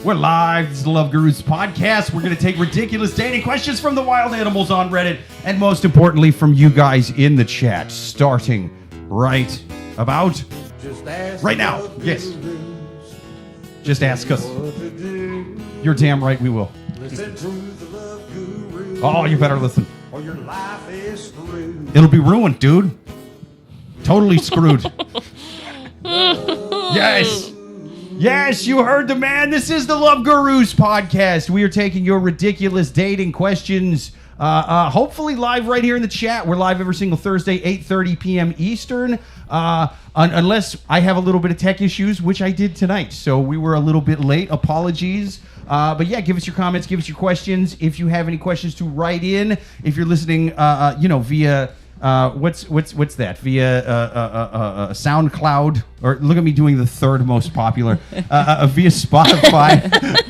We're live. This is the Love Gurus podcast. We're going to take ridiculous dating questions from the wild animals on Reddit, and most importantly, from you guys in the chat. Starting right about right now. Yes. Just ask us. You're damn right we will. Oh, you better listen. Or your life is screwed. It'll be ruined, dude. Totally screwed. Yes. Yes, you heard the man. This is the Love Gurus podcast. We are taking your ridiculous dating questions, hopefully live right here in the chat. We're live every single Thursday, 8:30 p.m. Eastern, unless I have a little bit of tech issues, which I did tonight. So we were a little bit late. Apologies. But yeah, give us your comments, give us your questions. If you have any questions to write in, if you're listening, via... what's that? Via SoundCloud, or look at me doing the third most popular, via Spotify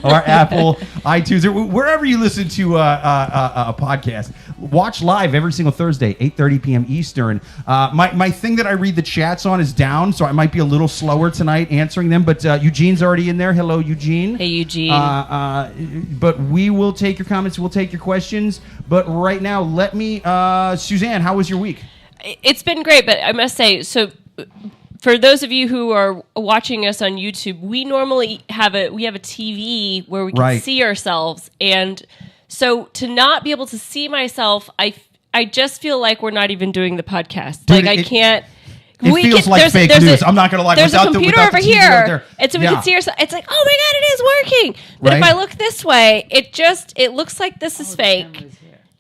or Apple, iTunes, or wherever you listen to a podcast. Watch live every single Thursday, 8:30 p.m. Eastern. My thing that I read the chats on is down, so I might be a little slower tonight answering them, but Eugene's already in there. Hello, Eugene. Hey, Eugene. But we will take your comments, we'll take your questions, but right now, let me, Suzanne, how was your week? It's been great, but I must say, so for those of you who are watching us on YouTube, we normally have a TV where we can see ourselves, and so to not be able to see myself, I just feel like we're not even doing the podcast. Dude, I can't. It feels like fake news. I'm not going to lie. There's a computer over here, and so we can see ourselves. It's like, oh my God, it is working. But if I look this way, it looks like this is fake.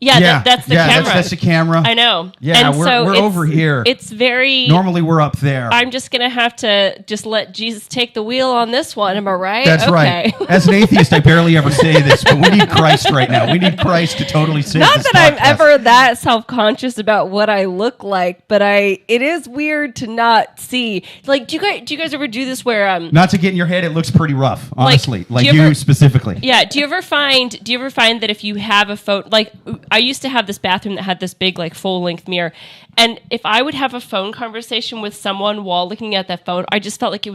That's the camera. That's the camera. I know. Yeah, and we're over here. It's very... Normally, we're up there. I'm just going to have to just let Jesus take the wheel on this one. Am I right? That's right. As an atheist, I barely ever say this, but we need Christ right now. We need Christ to totally save Not this that podcast. I'm ever that self-conscious about what I look like, but it is weird to not see. Like, do you guys ever do this where... Not to get in your head, it looks pretty rough, honestly. Like you specifically. Yeah. Do you ever find that if you have a phone... Like, I used to have this bathroom that had this big, like, full-length mirror, and if I would have a phone conversation with someone while looking at that phone, I just felt like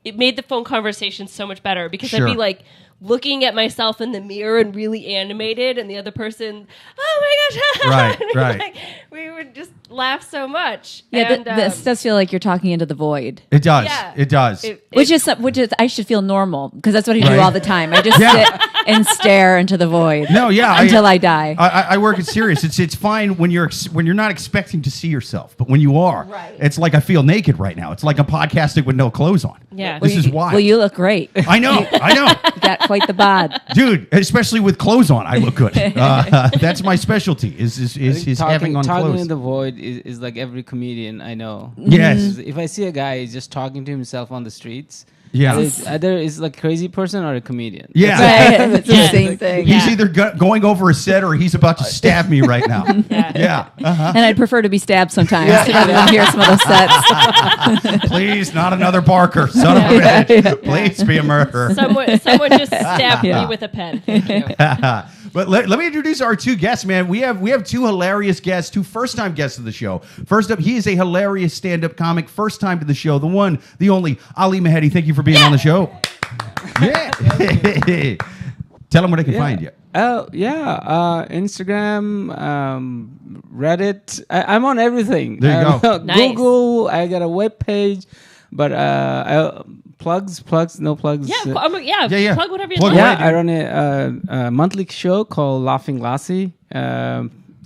it made the phone conversation so much better, because I'd be like looking at myself in the mirror and really animated, and the other person, oh my gosh, right. Like, we would just laugh so much. Yeah, and, this does feel like you're talking into the void. It does. Yeah. It does. Which is I should feel normal, because that's what I do all the time. I just sit and stare into the void. No, yeah, until I die. I work it serious. It's fine when you're not expecting to see yourself, but when you are, it's like I feel naked right now. It's like I'm podcasting with no clothes on. Yeah, this is why. Well, you look great. I know. You got quite the bod, dude. Especially with clothes on, I look good. That's my specialty. Is having on talking clothes. in the void is like every comedian I know. Yes. If I see a guy just talking to himself on the streets, it's either is like a crazy person or a comedian. Yeah, it's the same thing. He's either going over a set or he's about to stab me right now. Yeah. And I'd prefer to be stabbed sometimes. Rather than hear some of those sets. Please, not another Barker, son of a bitch. Please be a murderer. Someone just stabbed me with a pen. But let me introduce our two guests, man. We have two hilarious guests, two first-time guests of the show. First up, he is a hilarious stand-up comic, first time to the show, the one, the only, Ali Mehedi. Thank you for being on the show. Yeah. Tell them where they can find you. Oh, yeah. Instagram, Reddit. I'm on everything. There you go. Nice. Google. I got a web page, but plugs, no plugs. Yeah, Yeah. Plug whatever you Plug want. away. Yeah, I run a monthly show called Laughing Lassie.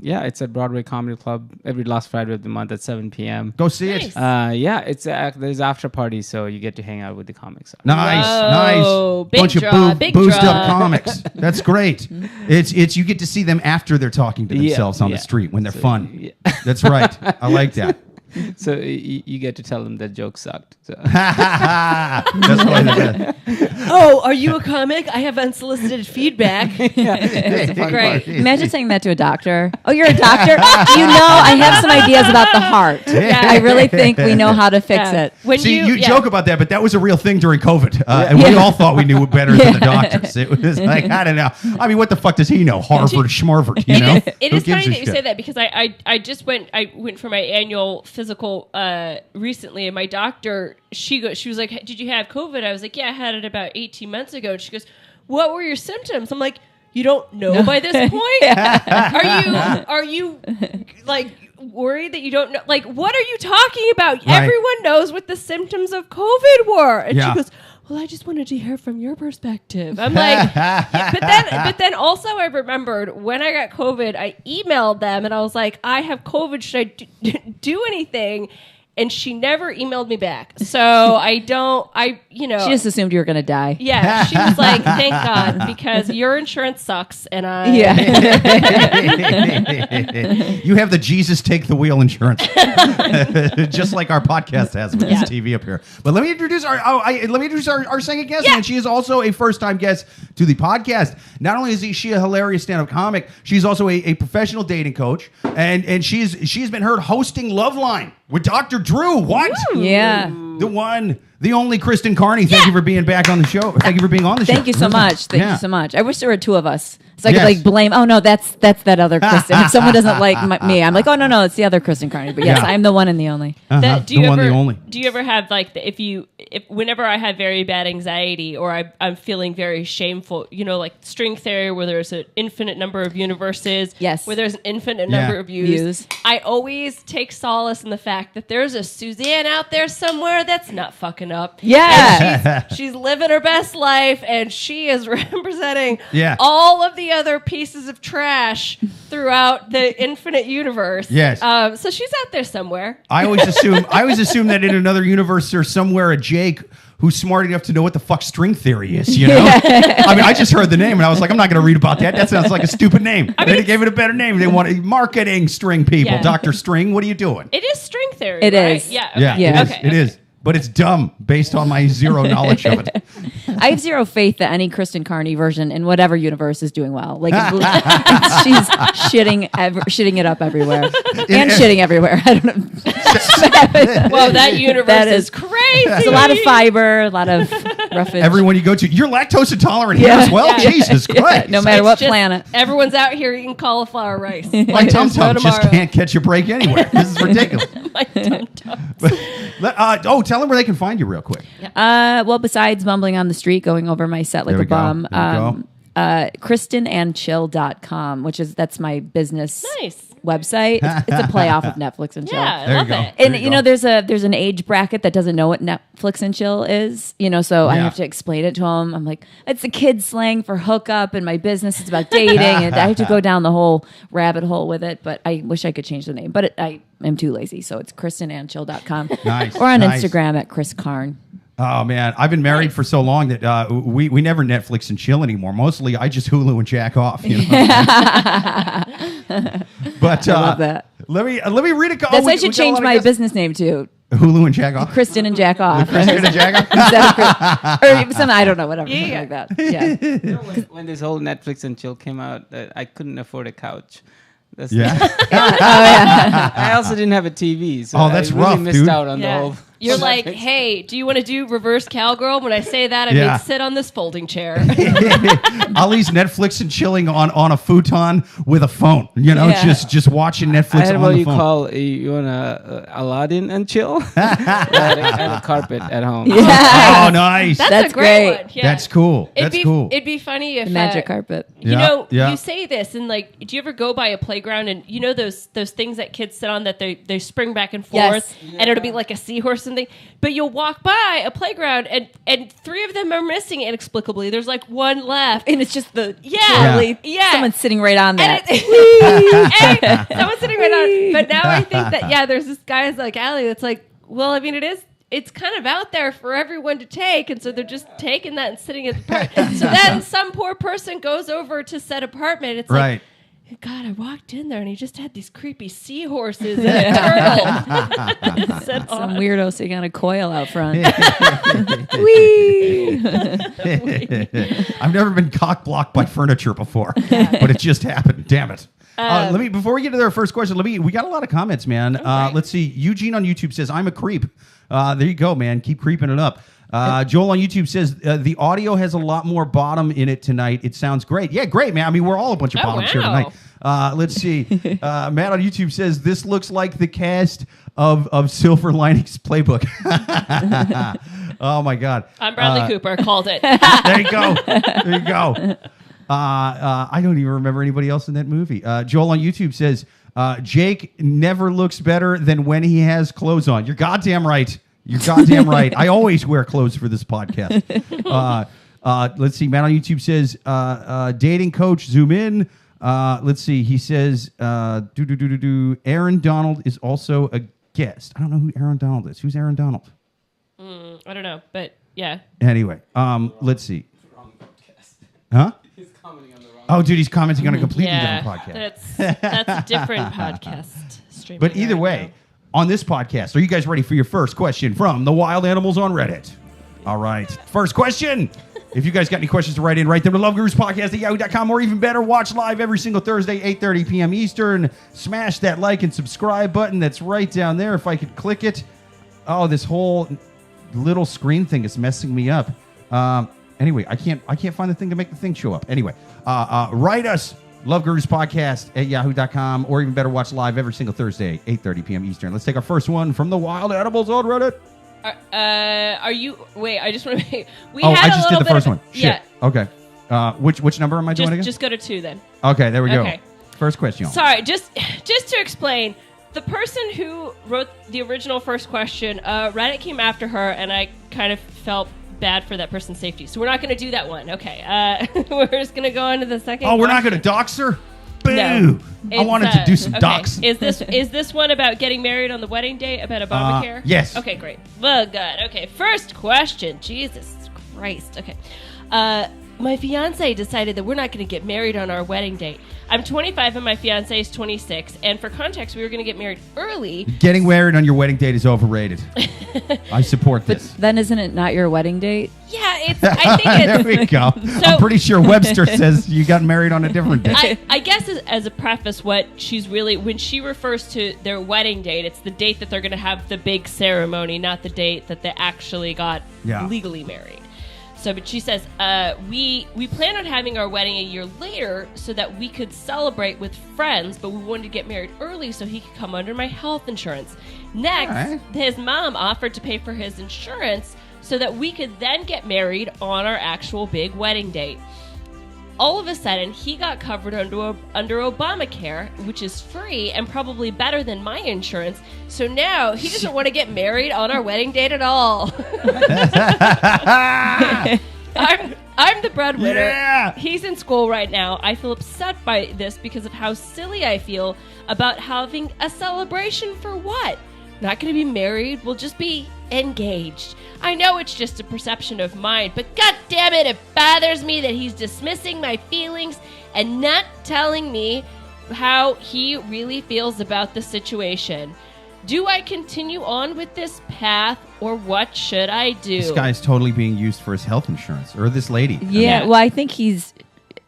It's at Broadway Comedy Club every last Friday of the month at 7 p.m. Go see it. It's there's after party, so you get to hang out with the comics. Nice. Big Bunch draw, of big boozed draw. up comics. That's great. It's you get to see them after they're talking to themselves on the street when they're fun. Yeah. That's right. I like that. So you get to tell them that joke sucked. So. That's probably the best. Oh, are you a comic? I have unsolicited feedback. Great. Imagine saying that to a doctor. Oh, you're a doctor? I have some ideas about the heart. Yeah. I really think we know how to fix it. When See, you joke about that, but that was a real thing during COVID. And we all thought we knew better than the doctors. It was like, I don't know. I mean, what the fuck does he know? Harvard, Schmarvard, you know? It Who is gives funny a that you shit? say that, because I went for my annual physical recently, and my doctor, she was like, "Did you have COVID?" I was like, "Yeah, I had it about 18 months ago." And she goes, what were your symptoms? I'm like, you don't know by this point? Are you like worried that you don't know? Like, what are you talking about? Right. Everyone knows what the symptoms of COVID were. And Yeah. she goes, well, I just wanted to hear from your perspective. I'm like, but then also I remembered when I got COVID, I emailed them and I was like, I have COVID. Should I do anything? And she never emailed me back. So She just assumed you were going to die. Yeah, she was like, thank God, because your insurance sucks. And I... Yeah. You have the Jesus take the wheel insurance, just like our podcast has with this TV up here. But let me introduce our second guest, and she is also a first-time guest to the podcast. Not only is she a hilarious stand-up comic, she's also a professional dating coach, and she's been heard hosting Loveline with Dr. Drew. What? Yeah. The one, the only Kristen Carney. Thank you for being back on the show. Thank you for being on the show. Thank you so much. Thank Yeah. you so much. I wish there were two of us, so I Yes. could like blame. Oh no, that's that other Kristen. If someone doesn't like me, I'm like, oh no, it's the other Kristen Carney. But yes, Yeah. I'm the one and the only. Do you the ever, only. Do you ever have like if whenever I have very bad anxiety or I'm feeling very shameful, like string theory where there's an infinite number of universes, Yes. where there's an infinite number of views. I always take solace in the fact that there's a Suzanne out there somewhere that's not fucking up. Yeah. And she's living her best life and she is representing Yeah. all of the other pieces of trash throughout the infinite universe. Yes. So she's out there somewhere. I always assume that in another universe there's somewhere a Jake who's smart enough to know what the fuck string theory is, you know? I mean, I just heard the name and I was like, I'm not going to read about that. That sounds like a stupid name. They gave it a better name. They wanted marketing string people. Yeah. Dr. String, what are you doing? It is string theory. It right? is. Yeah. Okay. Yeah, Yeah. it is. Okay. It is. But it's dumb based on my zero knowledge of it. I have zero faith that any Kristen Carney version in whatever universe is doing well. Like she's shitting it up everywhere and shitting everywhere. I don't know. Well, that universe That is is- crazy. There's a lot of fiber, a lot of roughage. Everyone you go to, you're lactose intolerant here Yeah. as well? Yeah. Jesus Christ. No matter It's what just- planet. Everyone's out here eating cauliflower rice. My Like, tum there's no tum just tomorrow. can't catch a break anywhere. This is ridiculous. My tum-tum. Tell them where they can find you real quick. Well, besides mumbling on the street, going over my set like There we a go. bum, There we KristenandChill.com, that's my business Nice. website. It's a play off of Netflix and Chill. Yeah, I There you love go. it. And There you go. there's an age bracket that doesn't know what Netflix and Chill is, so I Yeah. have to explain it to them. I'm like, it's a kid slang for hookup, and my business is about dating, and I have to go down the whole rabbit hole with it. But I wish I could change the name, but I am too lazy, so it's KristenandChill.com. Nice, Or on nice. Instagram at Chris Carn. Oh man, I've been married for so long that we never Netflix and chill anymore. Mostly, I just Hulu and jack off. But I love that. let me read it. That's why I should change my business name to Hulu and jack off. Kristen and Jack Off. Kristen and jack off. Instead of or some, I don't know, whatever, something Yeah. like that. Yeah. When this whole Netflix and chill came out, I couldn't afford a couch. That's Yeah. I also didn't have a TV, so Oh, that's I really rough, missed dude. out on the Yeah. whole. You're like, hey, do you want to do reverse cowgirl? When I say that, I Yeah. mean sit on this folding chair. Ollie's Netflix and chilling on a futon with a phone. Yeah. just watching Netflix I had on what the you phone. call you want Aladdin and chill. I had a carpet at home. Yeah. Oh, nice. That's a great great. one. Yeah. That's cool. That's cool. It'd be funny if The magic carpet. Yeah, yeah. You say this and like, do you ever go by a playground and those things that kids sit on that they spring back and forth Yes. and it'll be like a seahorse and thing, but you'll walk by a playground and three of them are missing inexplicably. There's like one left. And it's just the Yeah. totally- Yeah. someone's sitting right on that. And someone's sitting right on. But now I think that there's this guy's like Allie that's like, well, I mean, it's kind of out there for everyone to take, and so they're just taking that and sitting at the park. So then some poor person goes over to said apartment. It's Right. like, God, I walked in there and he just had these creepy seahorses and a turtle. Set Some on. weirdo sitting on a coil out front. I've never been cock blocked by furniture before, but it just happened. Damn it. Before we get to their first question, we got a lot of comments, man. Let's see. Eugene on YouTube says, I'm a creep. There you go, man. Keep creeping it up. Joel on YouTube says, the audio has a lot more bottom in it tonight. It sounds great. Yeah, great, man. I mean, we're all a bunch of bottoms here wow. tonight. Let's see. Matt on YouTube says, this looks like the cast of Silver Linings Playbook. Oh my God. I'm Bradley Cooper. Called it. There you go. There you go. I don't even remember anybody else in that movie. Joel on YouTube says, Jake never looks better than when he has clothes on. You're goddamn right. You're goddamn right. I always wear clothes for this podcast. Let's see. Matt on YouTube says, dating coach, zoom in. Let's see. He says, Aaron Donald is also a guest. I don't know who Aaron Donald is. Who's Aaron Donald? I don't know, but yeah. Anyway, let's see. Huh? He's commenting on the wrong. Oh, dude, he's commenting on a completely Yeah, different podcast. that's a different podcast. Streaming But either right way, now. on this podcast, are you guys ready for your first question from the wild animals on Reddit? All right. First question. If you guys got any questions to write in, write them to loveguruspodcast@yahoo.com, or even better, watch live every single Thursday, 8:30 p.m. Eastern. Smash that like and subscribe button that's right down there if I could click it. Oh, this whole little screen thing is messing me up. Anyway, I can't find the thing to make the thing show up. Anyway, write us, loveguruspodcast@yahoo.com, or even better, watch live every single Thursday, 8:30 p.m. Eastern. Let's take our first one from the wild animals on Reddit. Are you? Wait, I just want to make. I just did the first one. Shit. Yeah. Okay. Which number am I doing again? Just go to 2 then. Okay, there we go. Okay. First question. Sorry, just to explain, the person who wrote the original first question, Reddit came after her, and I kind of felt bad for that person's safety. So we're not going to do that one. Okay. We're just going to go on to the second. Oh, we're not question. going to dox her? Boo! No. I wanted to do some okay. doxing. Is this one about getting married on the wedding day, about Obamacare? Yes. Okay, great. Well, good. Okay, first question. Jesus Christ. Okay. My fiance decided that we're not going to get married on our wedding date. I'm 25 and my fiance is 26. And for context, we were going to get married early. Getting married on your wedding date is overrated. I support But this. then isn't it not your wedding date? Yeah, I think it's... There we go. So- I'm pretty sure Webster says you got married on a different day. I guess as a preface, what she's really, when she refers to their wedding date, it's the date that they're going to have the big ceremony, not the date that they actually got legally married. So, but she says, we plan on having our wedding a year later so that we could celebrate with friends, but we wanted to get married early so he could come under my health insurance. Next, his mom offered to pay for his insurance so that we could then get married on our actual big wedding date. All of a sudden, he got covered under Obamacare, which is free and probably better than my insurance. So now he doesn't want to get married on our wedding date at all. I'm the breadwinner. Yeah. He's in school right now. I feel upset by this because of how silly I feel about having a celebration for what? Not going to be married. We'll just be engaged. I know it's just a perception of mine, but god damn it bothers me that he's dismissing my feelings and not telling me how he really feels about the situation. Do I continue on with this path, or what should I do? This guy's totally being used for his health insurance, or this lady. Yeah, well, I think he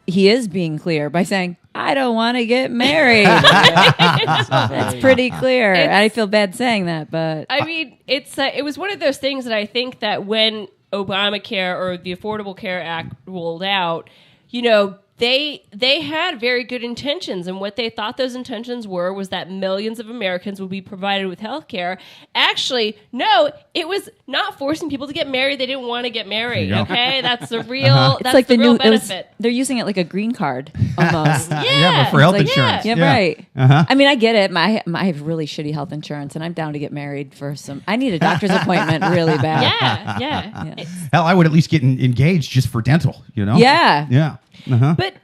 is being clear by saying, I don't want to get married. That's pretty clear. I feel bad saying that, but I mean, it was one of those things that I think that when Obamacare or the Affordable Care Act rolled out, you know, they had very good intentions, and what they thought those intentions was that millions of Americans would be provided with health care. Actually, no, it was not forcing people to get married. They didn't want to get married. Okay, that's the real. it's That's like the real new. benefit. They're using it like a green card almost. Yeah, but for health Like, insurance. Yeah, right. I mean, I get it. I have really shitty health insurance, and I'm down to get married for some. I need a doctor's appointment really bad. Yeah. Hell, I would at least get engaged just for dental, you know? Yeah. Yeah. But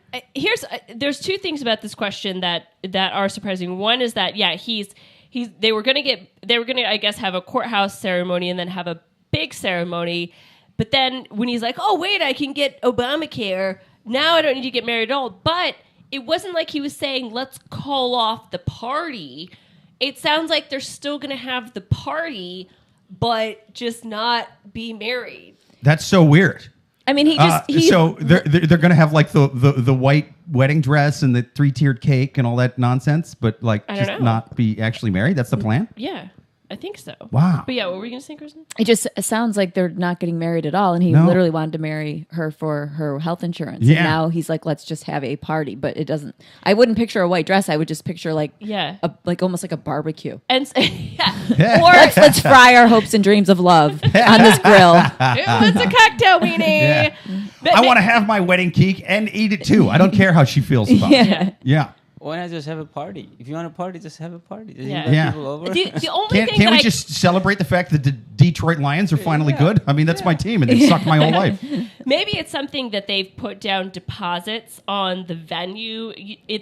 there's two things about this question that are surprising. One is that they were gonna I guess have a courthouse ceremony and then have a big ceremony, but then when he's like, oh wait, I can get Obamacare now, I don't need to get married at all. But it wasn't like he was saying let's call off the party. It sounds like they're still gonna have the party, but just not be married. That's so weird. I mean, so they're gonna have like the white wedding dress and the 3-tiered cake and all that nonsense, but like I don't just know. not be actually married. That's the plan. Yeah. I think so. Wow. But yeah, what were you going to say, Kristen? It just sounds like they're not getting married at all. And he No. literally wanted to marry her for her health insurance. Yeah. And now he's like, let's just have a party. But it doesn't, I wouldn't picture a white dress. I would just picture like, Yeah. like almost like a barbecue. And yeah. Or let's fry our hopes and dreams of love on this grill. It's a cocktail weenie. Yeah. But- I want to have my wedding cake and eat it too. I don't care how she feels about it. Yeah. Yeah. Why not just have a party? If you want a party, just have a party. Just Yeah. invite Yeah. people over. The only thing Can't that we I just celebrate the fact that the Detroit Lions are finally good? I mean, that's my team, and they sucked my whole life. maybe it's something that they've put down deposits on the venue.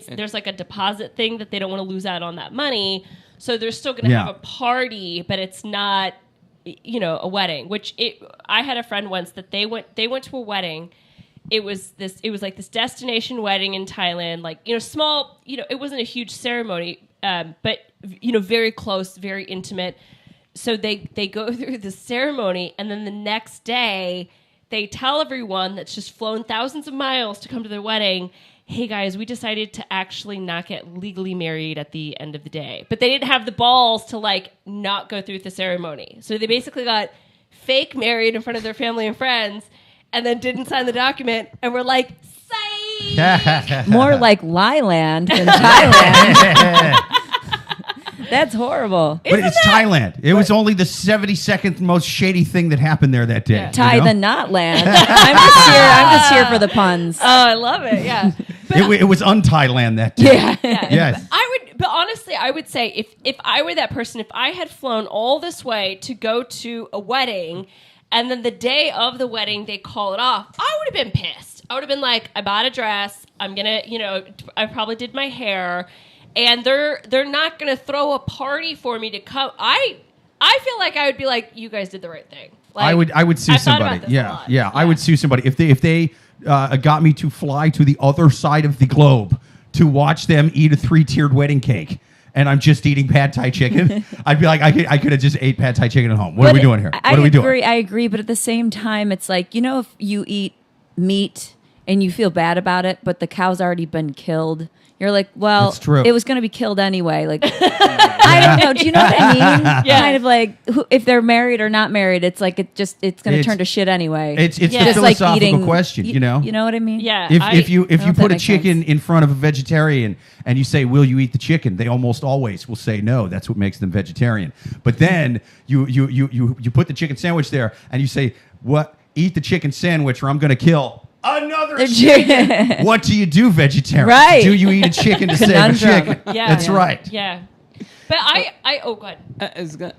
There's like a deposit thing that they don't want to lose out on that money, so they're still going to Yeah. have a party, but it's not, a wedding. I had a friend once that they went to a wedding. It was like this destination wedding in Thailand, like, small, it wasn't a huge ceremony, but, very close, very intimate. So they go through the ceremony, and then the next day they tell everyone that's just flown thousands of miles to come to their wedding, hey guys, we decided to actually not get legally married at the end of the day. But they didn't have the balls to like not go through with the ceremony. So they basically got fake married in front of their family and friends, and then didn't sign the document, and were like, psych! More like Lyland than Thailand. That's horrible. But it's Thailand. It was only the 72nd most shady thing that happened there that day. Yeah. Thai the not land. I'm just here for the puns. Oh, I love it, yeah. It was un-Thailand that day. Yeah. Yes. But honestly, I would say if I were that person, if I had flown all this way to go to a wedding, and then the day of the wedding they call it off, I would have been pissed. I would have been like, I bought a dress. I'm gonna, I probably did my hair, and they're not gonna throw a party for me to come. I feel like I would be like, you guys did the right thing. Like, I would sue I've thought about somebody. this a Yeah, lot. yeah. I would sue somebody if they got me to fly to the other side of the globe to watch them eat a 3-tiered wedding cake, and I'm just eating pad thai chicken. I'd be like, I could have just ate pad thai chicken at home. What are we doing here? What are we doing? I agree, but at the same time, it's like, if you eat meat and you feel bad about it, but the cow's already been killed, you're like, well, That's true. it was going to be killed anyway. Like, I don't know. Do you know what I mean? Yeah. Kind of like if they're married or not married, it's like it's going to turn to shit anyway. It's Yeah. the Just like philosophical eating, question, You know what I mean? Yeah. If you know if put that a makes chicken sense. in front of a vegetarian and you say, "Will you eat the chicken?" They almost always will say no. That's what makes them vegetarian. But then you put the chicken sandwich there and you say, "What? Eat the chicken sandwich, or I'm going to kill another chicken." What do you do, vegetarian? Right. Do you eat a chicken to save a Conundrum. chicken? Yeah. That's Yeah. right. Yeah. But I go ahead.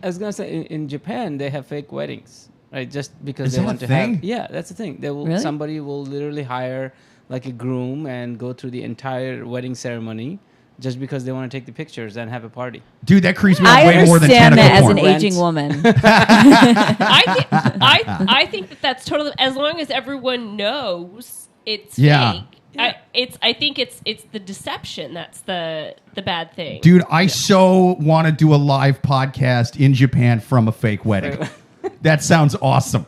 I was gonna say in Japan they have fake weddings, right? Just because Is they that want a to thing? have. Yeah, that's the thing. They will. Really? Somebody will literally hire like a groom and go through the entire wedding ceremony just because they want to take the pictures and have a party. Dude, that creeps me out I way more than understand that tentacle as an porn. aging woman. I think that's totally, as long as everyone knows it's Yeah. fake. I think it's the deception that's the bad thing. Dude, I so want to do a live podcast in Japan from a fake wedding. That sounds awesome.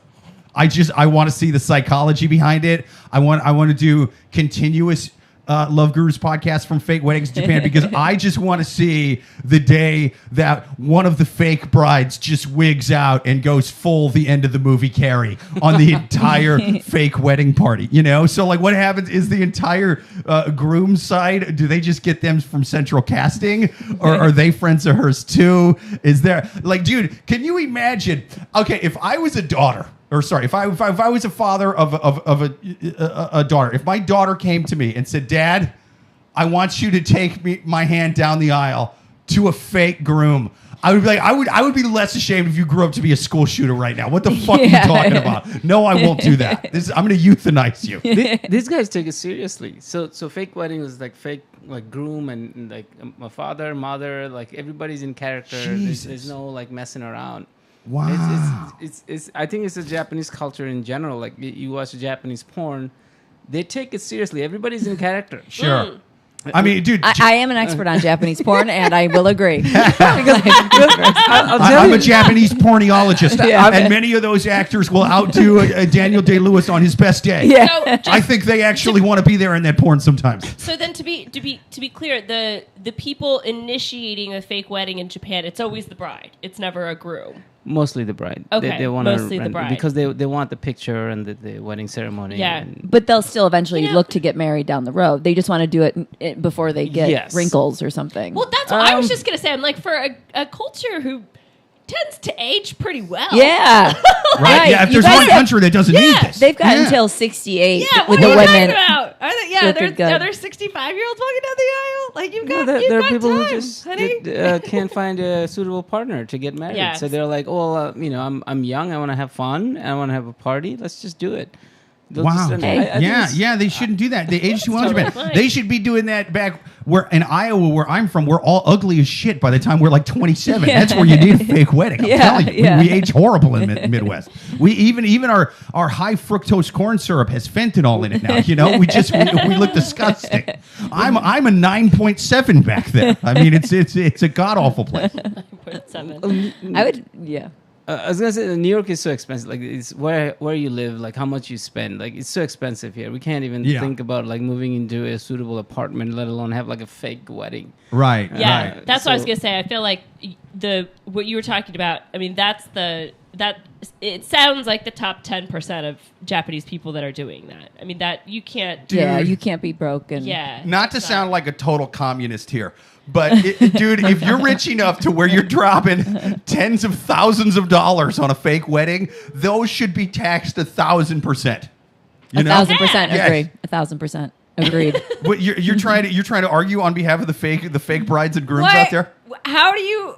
I want to see the psychology behind it. I want to do continuous Love Gurus podcast from fake weddings in Japan because I just want to see the day that one of the fake brides just wigs out and goes full the end of the movie Carrie on the entire fake wedding party. So like what happens is the entire groom side, do they just get them from central casting, or are they friends of hers too? Is there like, dude, can you imagine? Okay, if I was a daughter. Or sorry, if I was a father of a daughter, if my daughter came to me and said, "Dad, I want you to take my hand down the aisle to a fake groom," I would be like, I would be less ashamed if you grew up to be a school shooter right now. What the fuck are you talking about? No, I won't do that. I'm going to euthanize you. These guys take it seriously. So fake wedding is like fake like groom and like my father, mother, like everybody's in character. There's no like messing around. Wow. It's I think it's a Japanese culture in general. Like you watch Japanese porn, they take it seriously. Everybody's in character. Sure. I mean, dude, I am an expert on Japanese porn, and I will agree. I'm a Japanese pornologist, Yeah. and many of those actors will outdo Daniel Day-Lewis on his best day. Yeah. So, I think they actually want to be there in that porn sometimes. so then to be clear, the people initiating a fake wedding in Japan, it's always the bride. It's never a groom. Mostly the bride. Okay, they want mostly the bride. because they want the picture and the wedding ceremony. Yeah. and- But they'll still eventually You know- look to get married down the road. They just want to do it before they get Yes. wrinkles or something. Well, that's what I was just gonna say. I'm like, for a culture who tends to age pretty well. yeah. Right? Yeah, if You there's guys one have- country that doesn't need this. They've got Yeah. until 68 Yeah, with what the are you talking women. about? Are Looking good. there 65-year-olds walking down the aisle? Like you've got, there you've are got people time, who just honey. can't find a suitable partner to get married. Yes. So they're like, "Oh, I'm young. I want to have fun. I want to have a party. Let's just do it." They'll Wow. just- Hey. I think it's- They shouldn't do that. They age too much. totally Man. fine. They should be doing that back where in Iowa, where I'm from. We're all ugly as shit by the time we're like 27. Yeah. That's where you need a fake wedding. I'm Yeah, telling you, yeah. we age horrible in the Midwest. We even our high fructose corn syrup has fentanyl in it now. You know, we look disgusting. I'm a 9.7 back there. I mean, it's a god awful place. 7. I would, yeah. I was gonna say New York is so expensive. Like it's where you live, like how much you spend. Like it's so expensive here. We can't even Yeah. think about like moving into a suitable apartment, let alone have like a fake wedding. Right. Yeah, Right. that's what I was So- gonna say. I feel like what you were talking about. I mean, it sounds like the top 10% of Japanese people that are doing that. I mean, that you can't. Yeah, you can't be broke. And Yeah. Not to it's sound like a total communist here, but dude, if you're rich enough to where you're dropping tens of thousands of dollars on a fake wedding, those should be taxed 1,000%. You know, 1,000% Yes. agree. 1,000% agreed. But you're trying to argue on behalf of the fake brides and grooms out there. How do you?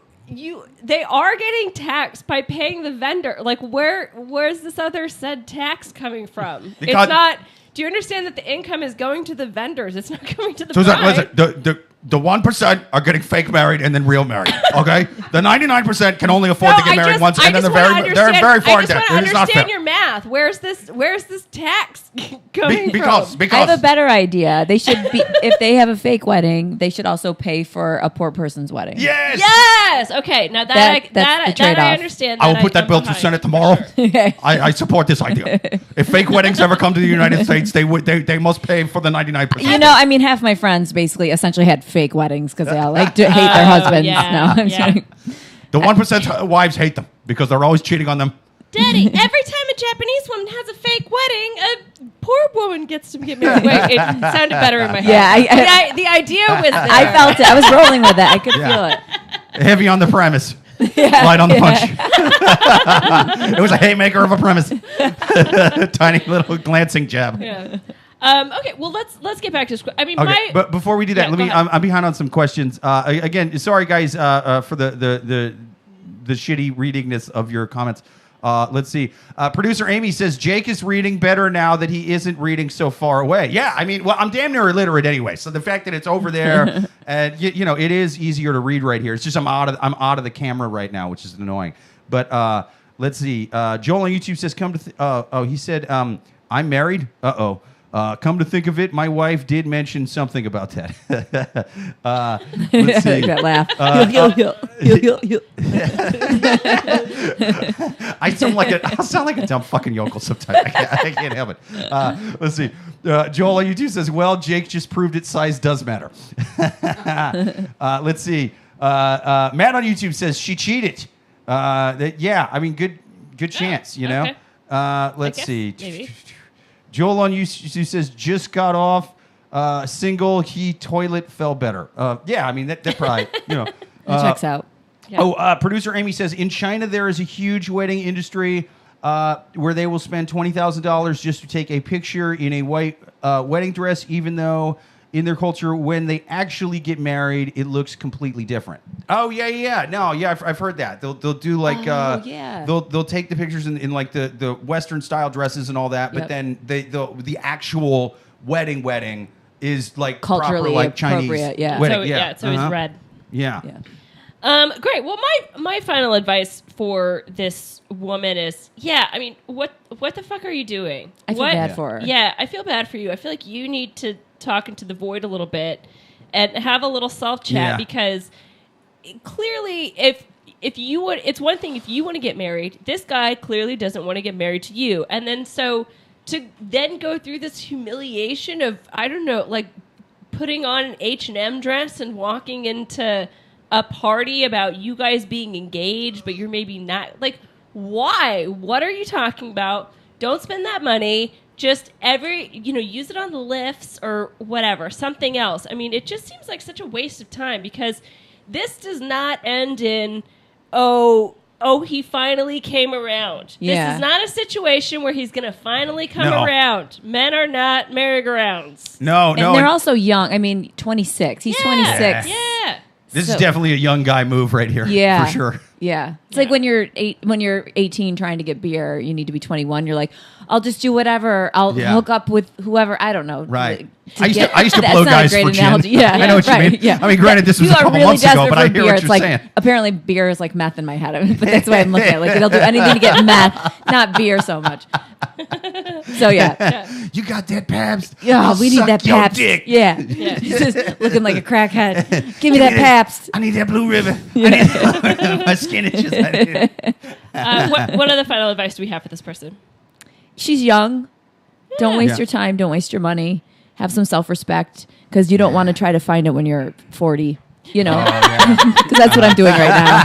They are getting taxed by paying the vendor. Like, where's this other said tax coming from? Because- It's not. Do you understand that the income is going to the vendors? It's not going to the So it's like, bride. listen, the 1% are getting fake married and then real married. Okay, the 99% can only afford to get married once, and then they're very far in debt. I It is not fair. understand your math. Where's this tax coming Because from? I have a better idea. They should be, if they have a fake wedding, they should also pay for a poor person's wedding. yes. Yes. Okay. Now That's the that I trade-off. understand. I will put that I'm bill to behind, Senate for tomorrow. sure. Okay. I support this idea. If fake weddings ever come to the United States, they must pay for the 99%. You know, I mean, half my friends basically essentially had fake weddings because they all like hate their husbands. yeah, No, I'm yeah. kidding. The 1% wives hate them because they're always cheating on them. Daddy, every time a Japanese woman has a fake wedding, a poor woman gets to get married. Wait, it sounded better in my head. Yeah, the idea was there. I felt it. I was rolling with it. I could Yeah. feel it. Heavy on the premise. Light on the punch. It was a haymaker of a premise. Tiny little glancing jab. Yeah. Okay, well let's get back to script. I mean, Okay, but before we do that, Yeah, let go me. ahead. I'm behind on some questions. Again, sorry guys for the shitty readingness of your comments. Let's see. Producer Amy says Jake is reading better now that he isn't reading so far away. Yeah, I mean, well, I'm damn near illiterate anyway. So the fact that it's over there, and you know, it is easier to read right here. It's just I'm out of the camera right now, which is annoying. But let's see. Joel on YouTube says, "Come to." He said, "I'm married." Come to think of it, my wife did mention something about that. Let's see. That laugh. I sound like a dumb fucking yokel sometimes. I can't help it. Let's see. Joel on YouTube says, "Well, Jake just proved it. Size does matter." Let's see. Matt on YouTube says she cheated. Yeah, I mean, good chance. You know. Okay. Let's guess, see. maybe. Joel on YouTube says just got off. Single. He toilet fell better. Yeah, I mean that probably you know. That checks out. Yeah. Producer Amy says in China there is a huge wedding industry where they will spend $20,000 just to take a picture in a white wedding dress, even though in their culture when they actually get married it looks completely different. Oh yeah. No, yeah, I've heard that. They'll do like yeah. they'll take the pictures in like the Western style dresses and all that, but Yep. then the actual wedding is like Culturally proper, like Chinese appropriate, yeah. wedding. So yeah, it's always Uh-huh. red. Yeah. Yeah. Great. Well, my final advice for this woman is, yeah, I mean, what the fuck are you doing? I feel bad for her. Yeah, I feel bad for you. I feel like you need to talk into the void a little bit and have a little self chat Yeah. because clearly if you would, it's one thing if you want to get married. This guy clearly doesn't want to get married to you, and then so to then go through this humiliation of, I don't know, like putting on an H&M dress and walking into a party about you guys being engaged, but you're maybe not. Like, why? What are you talking about? Don't spend that money. Just use it on the lifts or whatever, something else. I mean, it just seems like such a waste of time because this does not end in, oh, he finally came around. Yeah. This is not a situation where he's going to finally come No. around. Men are not merry-go-rounds. No, And no. they're also young. I mean, 26. He's 26. Yeah. This is So- definitely a young guy move right here. Yeah. For sure. Yeah. It's like when you're 18 trying to get beer, you need to be 21. You're like, I'll just do whatever. I'll Yeah. hook up with whoever. I don't know. Right. To I used get- to That's blow not a guys great for gin. analogy. Yeah. I know what you right, mean. Yeah. I mean, granted, this was You a are couple really months ago, desperate but I for hear beer. what It's you're like, saying. apparently beer is like meth in my head. But that's why I'm looking at it. Like, it'll do anything to get meth, not beer so much. So, yeah. You got that Pabst? Yeah, I'll we need suck that your Pabst. dick. Yeah. Yeah. He's just looking like a crackhead. Give me that Pabst. I need that blue ribbon. I need my skin itches. I need it. What other final advice do we have for this person? She's young. Don't waste Yeah. your time. Don't waste your money. Have some self-respect because you don't want to try to find it when you're 40. You know, because that's what I'm doing right now.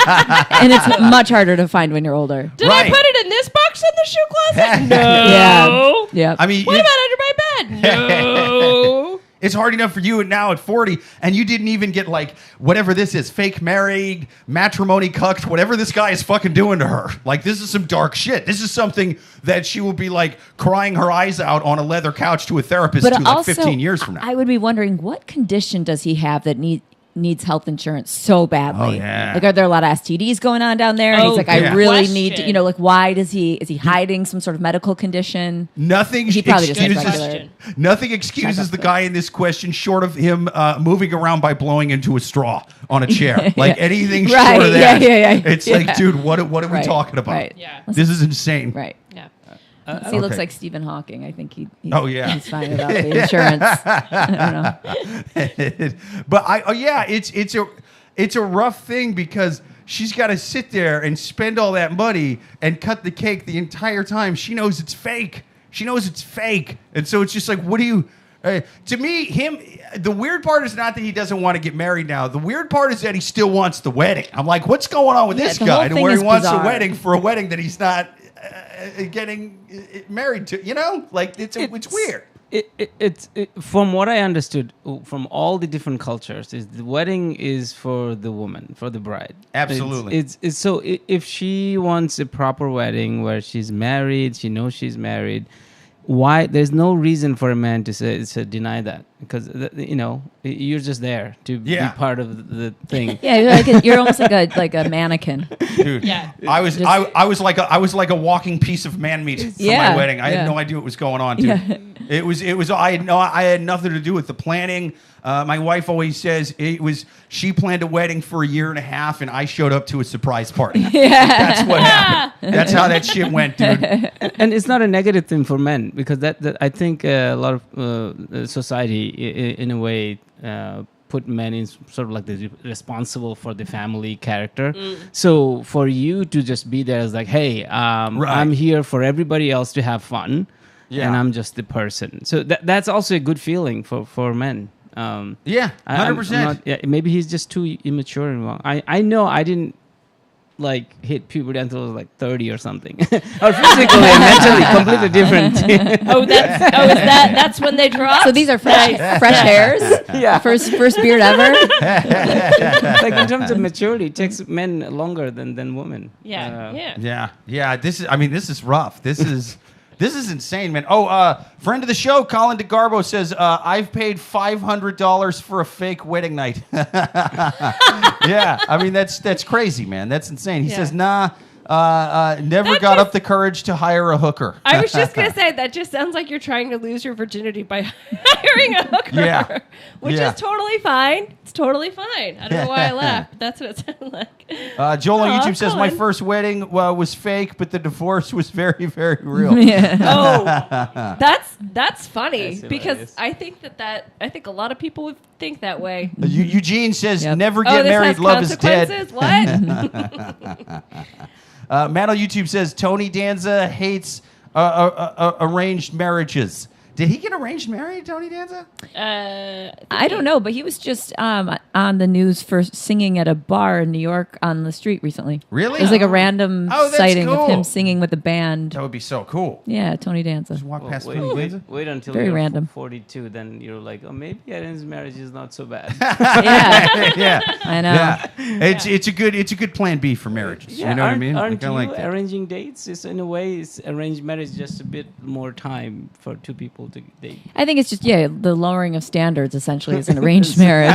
And it's much harder to find when you're older. Did Right. I put it in this box in the shoe closet? Yeah. No. Yeah. I mean, What you- about under my bed? No. it's hard enough for you now at 40, and you didn't even get like whatever this is, fake married, matrimony cucked, whatever this guy is fucking doing to her. Like, this is some dark shit. This is something that she will be like crying her eyes out on a leather couch to a therapist But to like also, 15 years from now. I would be wondering what condition does he have that needs health insurance so badly? Oh, yeah. Like, are there a lot of STDs going on down there? And Oh, he's like, yeah. I really Question. need to, like, why is he hiding some sort of medical condition? Nothing He probably just has excuses, regular. nothing excuses the guy in this question short of him moving around by blowing into a straw on a chair. Like anything Right, short of that. yeah. It's Yeah. like, dude, what are we Right, talking about? right. Yeah. This is insane. Right. Yeah. He looks Okay. like Stephen Hawking. I think he's Oh, yeah. he's fine without the insurance. I don't know. But it's a rough thing because she's got to sit there and spend all that money and cut the cake the entire time. She knows it's fake. And so it's just like, what do you... to me, the weird part is not that he doesn't want to get married now. The weird part is that he still wants the wedding. I'm like, what's going on with Yeah, this the guy whole to thing where he is wants bizarre. a wedding for a wedding that he's not getting married to? You know, like it's weird. It's from what I understood from all the different cultures is the wedding is for the woman, for the bride. Absolutely. It's so if she wants a proper wedding where she's married, she knows she's married. Why? There's no reason for a man to deny that because you're just there to Yeah. be part of the thing. Yeah, you're almost like a mannequin. Dude, Yeah. I was like a walking piece of man meat for Yeah, my wedding. I yeah. had no idea what was going on, dude. Yeah. It was I had nothing to do with the planning. My wife always says she planned a wedding for a year and a half, and I showed up to a surprise party. That's what happened. That's how that shit went, dude. And it's not a negative thing for men because that I think a lot of society in a way put men in sort of like the responsible for the family character. So for you to just be there as like, hey, I'm here for everybody else to have fun, and I'm just the person. So that's also a good feeling for men. Yeah, 100%. Yeah, maybe he's just too immature and wrong. I know I didn't like hit puberty until I was like 30 or something, or physically and mentally completely different. That's when they drop. So these are fresh hairs. Yeah. First beard ever. Like in terms of maturity, it takes men longer than women. Yeah. Yeah. This is rough. This is insane, man. Oh, friend of the show, Colin DeGarbo says, I've paid $500 for a fake wedding night. Yeah, I mean, that's crazy, man. That's insane. He says, nah, Never got up the courage to hire a hooker. I was just going to say, that just sounds like you're trying to lose your virginity by hiring a hooker. Yeah. Which Yeah. is totally fine. It's totally fine. I don't know why I laughed, but that's what it sounded like. Joel on Aw, YouTube says, my Colin. first wedding was fake, but the divorce was very, very real. Yeah. Oh, that's funny That's because hilarious. I think a lot of people would think that way. Eugene says, Yep. never Oh, get this married, has love is dead. consequences? What? Matt on YouTube says, Tony Danza hates arranged marriages. Did he get arranged married, Tony Danza? I don't know, but he was just on the news for singing at a bar in New York on the street recently. Really? It was like a random Oh, that's sighting cool. of him singing with a band. That would be so cool. Yeah, Tony Danza. Just walk Well, past Tony Danza. wait until Very you're random. 42, then you're like, oh, maybe arranged marriage is not so bad. Yeah, Yeah. I know. Yeah. It's a good plan B for marriages. You know what I mean? Aren't I you like that. arranging dates? It's in a way, it's arranged marriage just a bit more time for two people to date. I think it's just the lowering of standards essentially is an arranged marriage.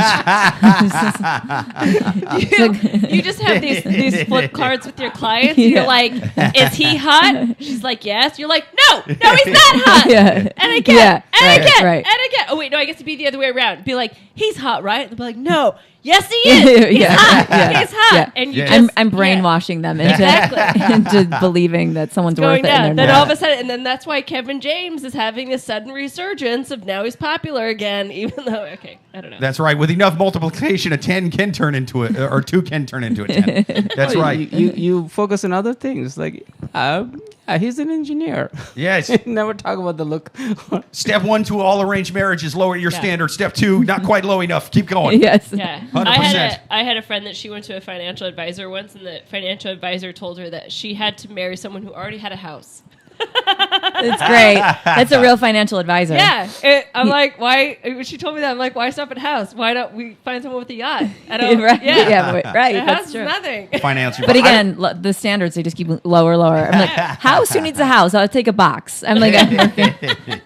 You just have these flip cards with your clients. And You're like, is he hot? She's like, yes. You're like, no, he's not hot. Yeah. And again, Yeah, and right, again, right. and again. Oh wait, no, I guess it'd be the other way around. Be like, he's hot, right? And be like, no, yes he is. He's Yeah, hot. yeah, He's hot. yeah. And you Yeah. just, I'm brainwashing them into, Exactly. into believing that someone's going worth it. down. And Then they're all not. of a sudden, and then that's why Kevin James is having this sudden resurgence of now he's popular again, even though I don't know. That's right. With enough multiplication, a 10 can turn into a, or 2 can turn into a 10. That's Oh, right. You focus on other things. Like, he's an engineer. Yes. Never talk about the look. Step 1 to all arranged marriages, lower your Yeah. standard. Step 2, not quite low enough. Keep going. Yes. Yeah, 100%. I had a friend that she went to a financial advisor once, and the financial advisor told her that she had to marry someone who already had a house. It's great. That's a real financial advisor. Yeah, I'm like, why? When she told me that, I'm like, why stop at house? Why don't we find someone with a yacht? I don't. Right. Yeah, Yeah, right. A house That's is true. nothing. Financial. But again, the standards, they just keep lower. I'm like, house? Who needs a house? I'll take a box. I'm like,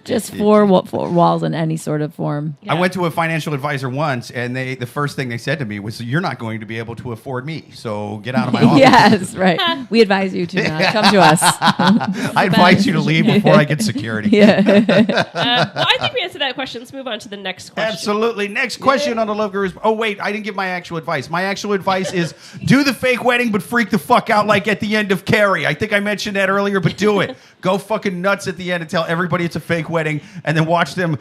just four walls in any sort of form. I went to a financial advisor once, and the first thing they said to me was, "You're not going to be able to afford me, so get out of my office." Yes, right. We advise you to not come to us. I advise you to leave before I get security. Yeah. Well, I think we answered that question. Let's move on to the next question. Absolutely. Next question on the Love Gurus. Oh, wait, I didn't give my actual advice. My actual advice is do the fake wedding, but freak the fuck out like at the end of Carrie. I think I mentioned that earlier, but do it. Go fucking nuts at the end and tell everybody it's a fake wedding, and then watch them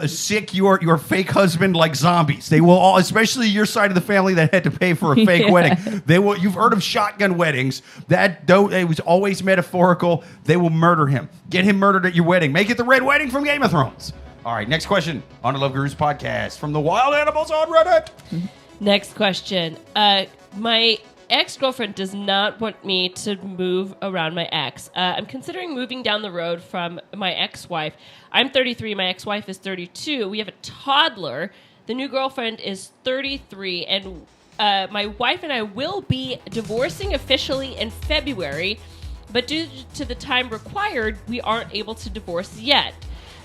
sick your fake husband like zombies. They will all, especially your side of the family that had to pay for a fake wedding. They will. You've heard of shotgun weddings. That though it was always metaphorical. They will murder him. Get him murdered at your wedding. Make it the Red Wedding from Game of Thrones. All right, next question on the Love Gurus podcast from the Wild Animals on Reddit. Next question. My ex-girlfriend does not want me to move around my ex. I'm considering moving down the road from my ex-wife. I'm 33. My ex-wife is 32. We have a toddler. The new girlfriend is 33. And my wife and I will be divorcing officially in February. But due to the time required, we aren't able to divorce yet.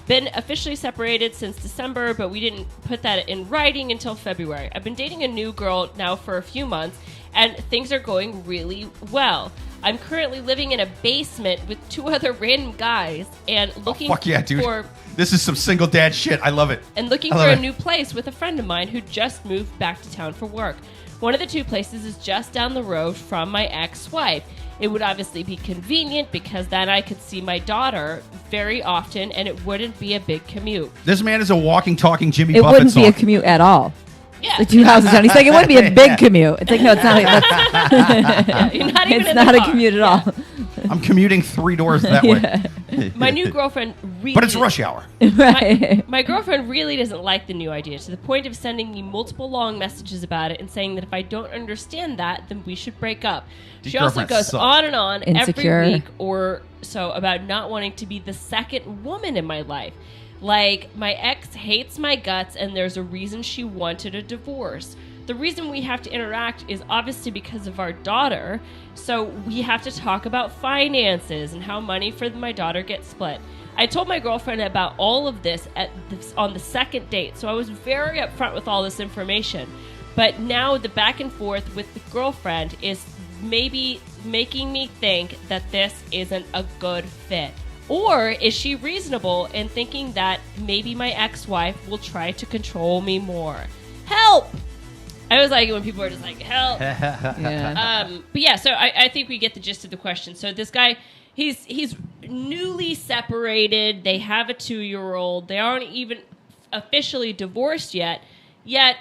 Been officially separated since December, but we didn't put that in writing until February. I've been dating a new girl now for a few months, and things are going really well. I'm currently living in a basement with 2 other random guys and looking Fuck yeah, dude. for This is some single dad shit. I love it. and looking I for love a it. new place with a friend of mine who just moved back to town for work. One of the 2 places is just down the road from my ex-wife. It would obviously be convenient because then I could see my daughter very often and it wouldn't be a big commute. This man is a walking, talking Jimmy It Buffett wouldn't be a song. commute at all. Yeah. The 2 houses down. He's like, it wouldn't be a big commute. It's like, no, it's not. You're not even It's in not the a car. commute at all. I'm commuting 3 doors that way. My new girlfriend really... But it's rush hour. Right. My girlfriend really doesn't like the new idea to the point of sending me multiple long messages about it and saying that if I don't understand that, then we should break up. These She also girlfriends goes suck. on and on Insecure. every week or so about not wanting to be the second woman in my life. Like, my ex hates my guts and there's a reason she wanted a divorce. The reason we have to interact is obviously because of our daughter, so we have to talk about finances and how money for my daughter gets split. I told my girlfriend about all of this on the second date, so I was very upfront with all this information. But now the back and forth with the girlfriend is maybe making me think that this isn't a good fit? Or is she reasonable in thinking that maybe my ex-wife will try to control me more? Help! I always like it when people are just like, help. Yeah. But yeah, so I think we get the gist of the question. So this guy, he's newly separated. They have a 2-year-old. They aren't even officially divorced yet. Yet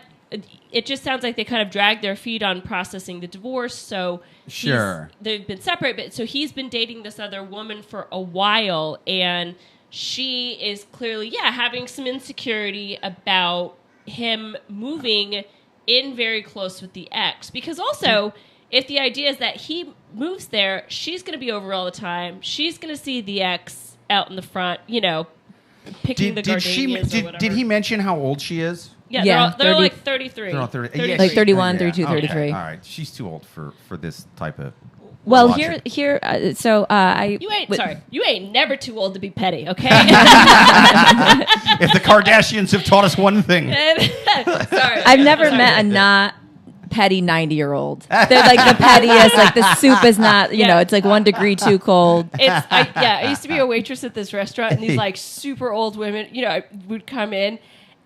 it just sounds like they kind of dragged their feet on processing the divorce. So Sure. they've been separate, but so he's been dating this other woman for a while, and she is clearly, having some insecurity about him moving in very close with the ex. Because also, if the idea is that he moves there, she's going to be over all the time. She's going to see the ex out in the front, picking the gardenias or whatever. Did he mention how old she is? Yeah, Yeah, they're 30. like 33. They're all 30. 33. Like 31, Yeah, 32, okay. 33. All right. She's too old for this type of Well, logic. You ain't never too old to be petty, okay? If the Kardashians have taught us one thing. Sorry. I've never met a not petty 90-year-old. They're like the pettiest. Like the soup is not, it's like 1 degree too cold. I used to be a waitress at this restaurant, and these like super old women, would come in.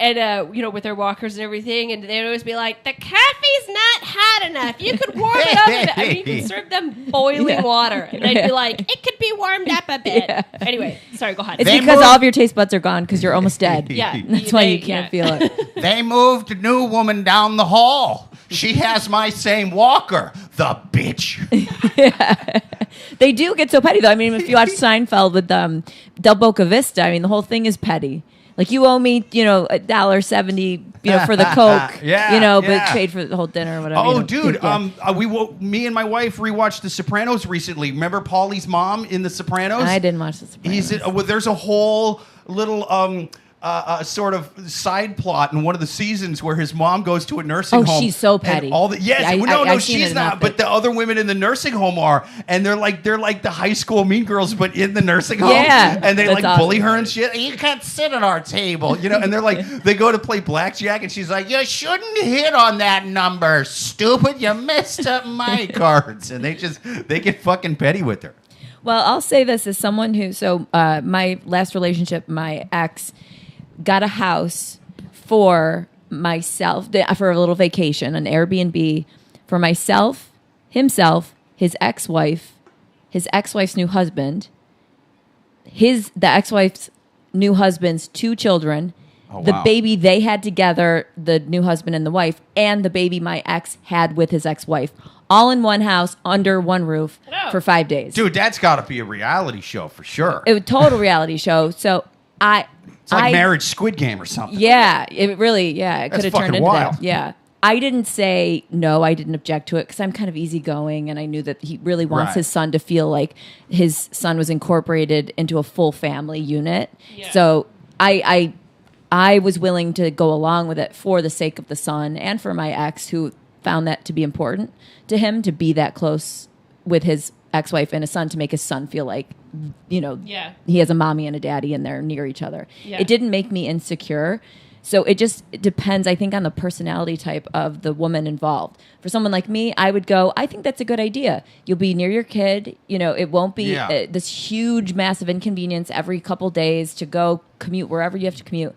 And, with their walkers and everything, and they'd always be like, the coffee's not hot enough. You could warm it up a bit. I mean, you could serve them boiling water. And they'd be like, it could be warmed up a bit. Yeah. Anyway, sorry, go ahead. It's because all of your taste buds are gone because you're almost dead. Yeah. That's why you can't feel it. They moved a new woman down the hall. She has my same walker. The bitch. They do get so petty, though. I mean, if you watch Seinfeld with Del Boca Vista, I mean, the whole thing is petty. Like, you owe me, $1.70, for the Coke, but paid for the whole dinner or whatever. Oh, dude, me and my wife rewatched The Sopranos recently. Remember Paulie's mom in The Sopranos? I didn't watch The Sopranos. There's a whole little sort of side plot in one of the seasons where his mom goes to a nursing home. Oh, she's so petty. She's not. But the other women in the nursing home are, and they're like the high school mean girls, but in the nursing home. Yeah, and they that's bully awesome. her and shit. You can't sit at our table, And they're like, they go to play blackjack, and she's like, you shouldn't hit on that number, stupid. You messed up my cards, and they get fucking petty with her. Well, I'll say this as someone who, my last relationship, my ex got a house for myself, for a little vacation, an Airbnb for myself, himself, his ex-wife, his ex-wife's new husband, the ex-wife's new husband's 2 children, the baby they had together, the new husband and the wife, and the baby my ex had with his ex-wife, all in one house under one roof for 5 days. Dude, that's got to be a reality show for sure. It was a total reality show. So it's like Marriage Squid Game or something. Yeah, it really, it could have turned into wild. that. Yeah. I didn't say no, I didn't object to it because I'm kind of easygoing and I knew that he really wants his son to feel like his son was incorporated into a full family unit. Yeah. So I was willing to go along with it for the sake of the son and for my ex who found that to be important to him to be that close with his ex-wife and his son to make his son feel like, he has a mommy and a daddy and they're near each other. Yeah. It didn't make me insecure. So it depends, I think, on the personality type of the woman involved. For someone like me, I would go, I think that's a good idea. You'll be near your kid. It won't be this huge, massive inconvenience every couple days to go commute wherever you have to commute.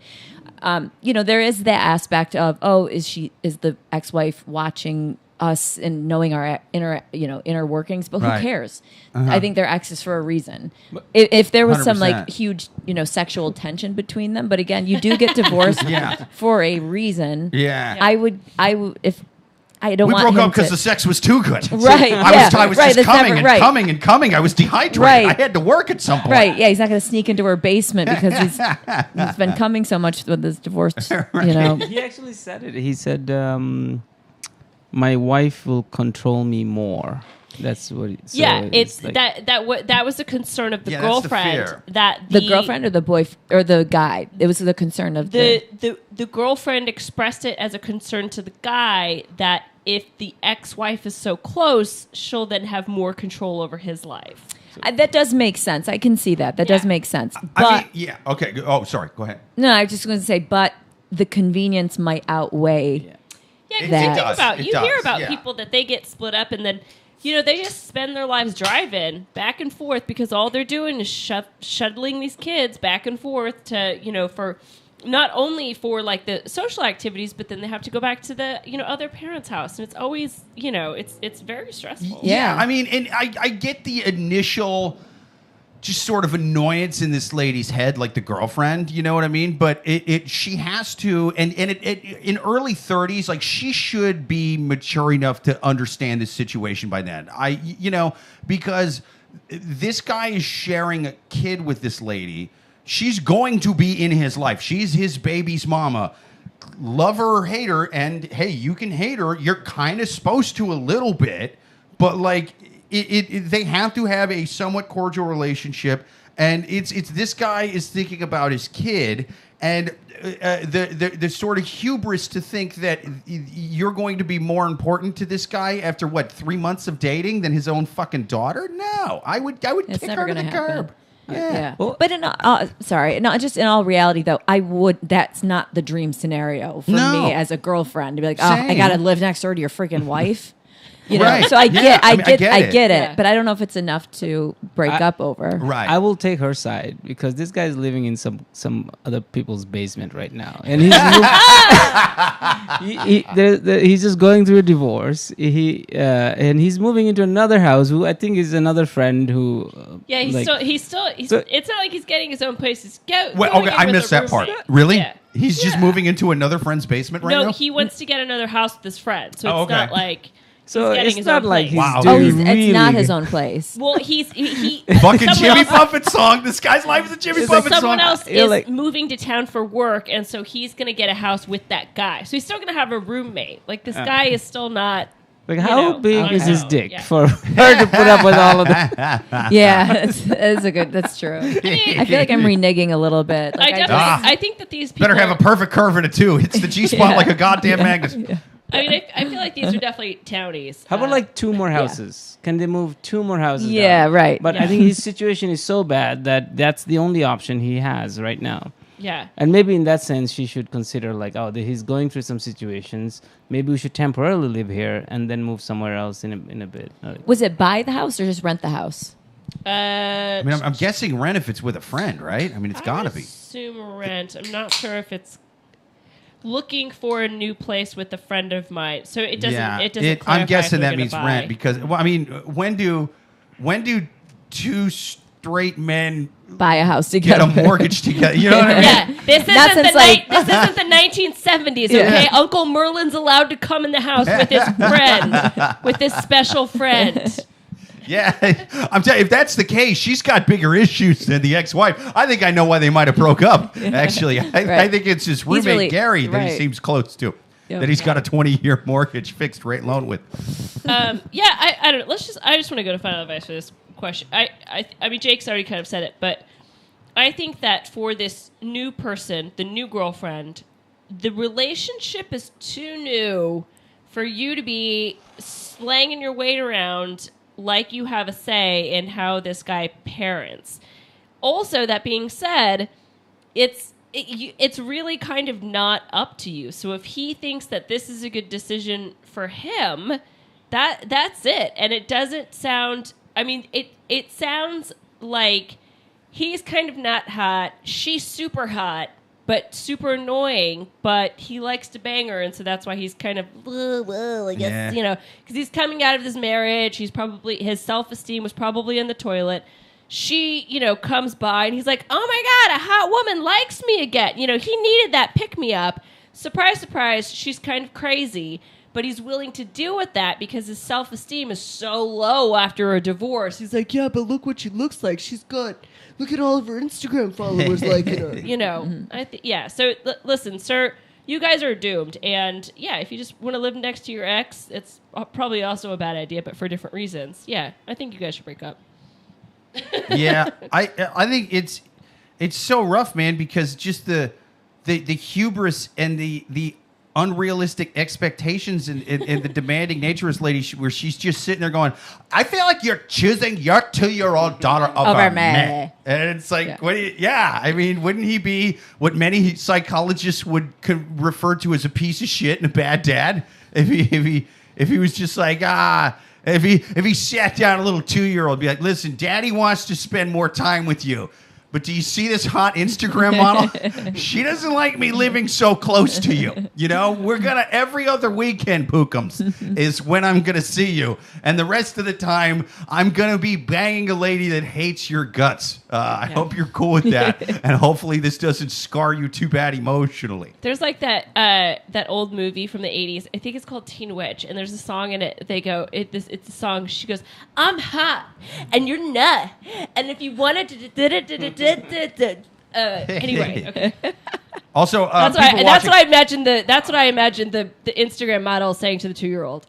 There is that aspect of, is the ex-wife watching us and knowing our inner workings, but who cares? I think they're exes for a reason. If there was 100%. Some like huge sexual tension between them, but again, you do get divorced for a reason. Yeah, I would if I don't. We want broke him up because the sex was too good. Right. I was just coming and coming. I was dehydrated. Right. I had to work at some point. Right. Yeah. He's not going to sneak into her basement because he's been coming so much with this divorce. He actually said it. He said, "My wife will control me more." That's what. It's like, that was the concern of the girlfriend. That the girlfriend or the boyfriend or the guy. It was the concern of the girlfriend expressed it as a concern to the guy that if the ex-wife is so close, she'll then have more control over his life. That does make sense. I can see that. That does make sense. But okay. Oh, sorry. Go ahead. No, I was just going to say, but the convenience might outweigh. Yeah, because you hear about people that they get split up and then they just spend their lives driving back and forth because all they're doing is shuttling these kids back and forth to, for not only for like the social activities, but then they have to go back to the, other parents' house. And it's always, it's very stressful. Yeah. I mean, and I get the initial just sort of annoyance in this lady's head, like the girlfriend, you know what I mean? But she has to, and in early 30s, like she should be mature enough to understand this situation by then. Because this guy is sharing a kid with this lady. She's going to be in his life. She's his baby's mama. Love her or hate her, and hey, you can hate her. You're kind of supposed to a little bit, but like they have to have a somewhat cordial relationship. And it's this guy is thinking about his kid, and the sort of hubris to think that you're going to be more important to this guy after 3 months of dating than his own fucking daughter. No, I would It's kick never her to the gonna happen. curb. Yeah. Well- But not just in all reality though, that's not the dream scenario for No. me as a girlfriend to be like, oh, I Same. gotta live next door to your freaking wife. You know, Right. so I Yeah, I get get it. it, but I don't know if it's enough to break up over. Right. I will take her side because this guy's living in some other people's basement right now, and he's he's just going through a divorce. And he's moving into another house. Who I think is another friend who. Yeah, he's still. So- It's not like he's getting his own place. He's Wait, going okay, in I with missed a that part. roommate. Really? Yeah. He's just moving into another friend's basement right No, now? he wants to get another house with his friend, so it's Oh, okay. not like So he's getting it's his not own like place. he's Wow. doing It's not really his good. own place. Well, he Fucking someone Jimmy else- Buffett song. This guy's life is a Jimmy It's like Buffett Someone song. else You're is like- moving to town for work, and so he's going to get a house with that guy. So he's still going to have a roommate. Like this guy is still not. Like, you how know, big on is his own. dick Yeah. for her to put up with all of that? Yeah, that's true. I feel like I'm reneging a little bit. I Like, definitely. Ah. I think that these people Better have a perfect curve in it, too. It's the G-spot Yeah. like a goddamn magnet. I mean, I feel like these are definitely townies. How about like 2 more houses? Can they move 2 more houses? Yeah, down? right. But Yeah. I think his situation is so bad that that's the only option he has right now. Yeah. And maybe in that sense, she should consider like, he's going through some situations. Maybe we should temporarily live here and then move somewhere else in a bit. Was it buy the house or just rent the house? I mean, I'm guessing rent if it's with a friend, right? I mean, it's got to be. Assume rent. I'm not sure if it's looking for a new place with a friend of mine. So it doesn't. Yeah, It doesn't. I'm clarify guessing if we're that gonna means buy. rent because, well, I mean, when do 2 straight men Buy a house get together. a mortgage together? You know what I mean? Yeah, this Not isn't since, the like- this isn't the 1970s. Yeah. Okay, Uncle Merlin's allowed to come in the house with his friend, with his special friend. Yeah, I'm telling you, if that's the case, she's got bigger issues than the ex-wife. I think I know why they might have broke up. Actually, I Right. think it's his roommate really- Gary that he right. seems close to. Yep. That he's got a 20-year mortgage fixed rate loan with. Yeah, I don't know. I just want to go to final advice for this question. I mean, Jake's already kind of said it, but I think that for this new person, the new girlfriend, the relationship is too new for you to be slanging your weight around like you have a say in how this guy parents. Also, that being said, it's really kind of not up to you. So if he thinks that this is a good decision for him, that's it. And it doesn't sound. I mean, it sounds like he's kind of not hot. She's super hot, but super annoying. But he likes to bang her, and so that's why he's kind of, I guess, Yeah. because he's coming out of this marriage. His self-esteem was probably in the toilet. She, comes by and he's like, oh my God, a hot woman likes me again. He needed that pick-me-up. Surprise, surprise, she's kind of crazy. But he's willing to deal with that because his self-esteem is so low after a divorce. He's like, yeah, but look what she looks like. Look at all of her Instagram followers liking her. So listen, sir, you guys are doomed. And yeah, if you just want to live next to your ex, it's probably also a bad idea, but for different reasons. Yeah, I think you guys should break up. Yeah, I think it's so rough, man, because just the hubris and the unrealistic expectations and the demanding nature of this lady, where she's just sitting there going, I feel like you're choosing your 2-year-old daughter over me. And it's like, I mean, wouldn't he be what many psychologists would refer to as a piece of shit and a bad dad if he was just like, If he sat down a little 2-year-old, be like, listen, Daddy wants to spend more time with you. But do you see this hot Instagram model? She doesn't like me living so close to you. You know, we're going to every other weekend, Pookums, is when I'm going to see you. And the rest of the time, I'm going to be banging a lady that hates your guts. I hope you're cool with that. And hopefully this doesn't scar you too bad emotionally. There's like that old movie from the 80s. I think it's called Teen Witch. And there's a song in it. They go, it's a song. She goes, I'm hot and you're not. And if you wanted to... anyway, okay. Also, that's what I imagined. That's what I imagined the Instagram model saying to the 2-year-old.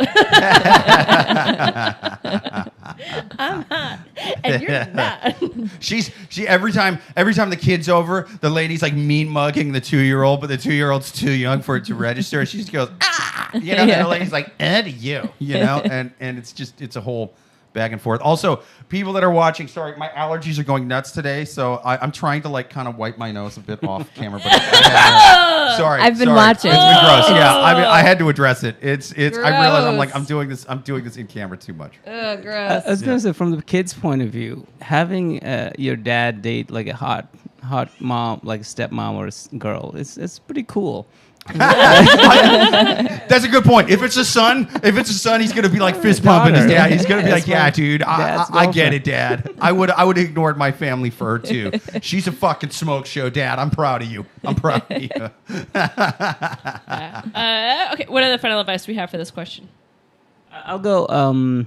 I'm hot, and you're not. She every time the kid's over, the lady's like mean mugging the 2-year-old, but the 2-year-old's too young for it to register. She just goes, you know, and the lady's like, to you, you know, and it's a whole back and forth. Also, people that are watching, sorry, my allergies are going nuts today, so I'm trying to like kind of wipe my nose a bit off camera. But sorry, I've been watching. It's been gross. Yeah, I had to address it. It's. Gross. I realize I'm doing this in camera too much. Oh, gross. I was gonna say, from the kid's point of view, having your dad date like a hot mom, like a stepmom or a girl, it's pretty cool. That's a good point. If it's a son, he's gonna be like fist pumping his dad. He's gonna be like, "Yeah, dude, I get it, Dad. I would have ignored my family for her too. She's a fucking smoke show, Dad. I'm proud of you. I'm proud of you." Okay, what other final advice do we have for this question? I'll go.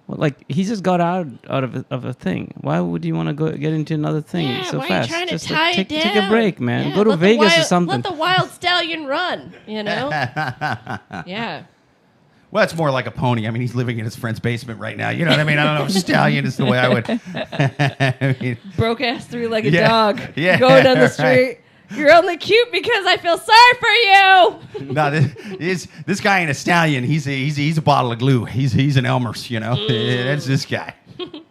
Well, like he just got out of a thing. Why would you want to get into another thing so why fast? Are you trying just to tie it down? Take a break, man. Yeah, go to Vegas or something. Let the wild stallion run. You know. Yeah. Well, that's more like a pony. I mean, he's living in his friend's basement right now. You know what I mean? I don't know if stallion is the way I would. I mean, broke ass 3-legged dog. Yeah. Going down the street. You're only cute because I feel sorry for you. No, this guy ain't a stallion. He's a bottle of glue. He's an Elmer's. You know, that's this guy. Perfect.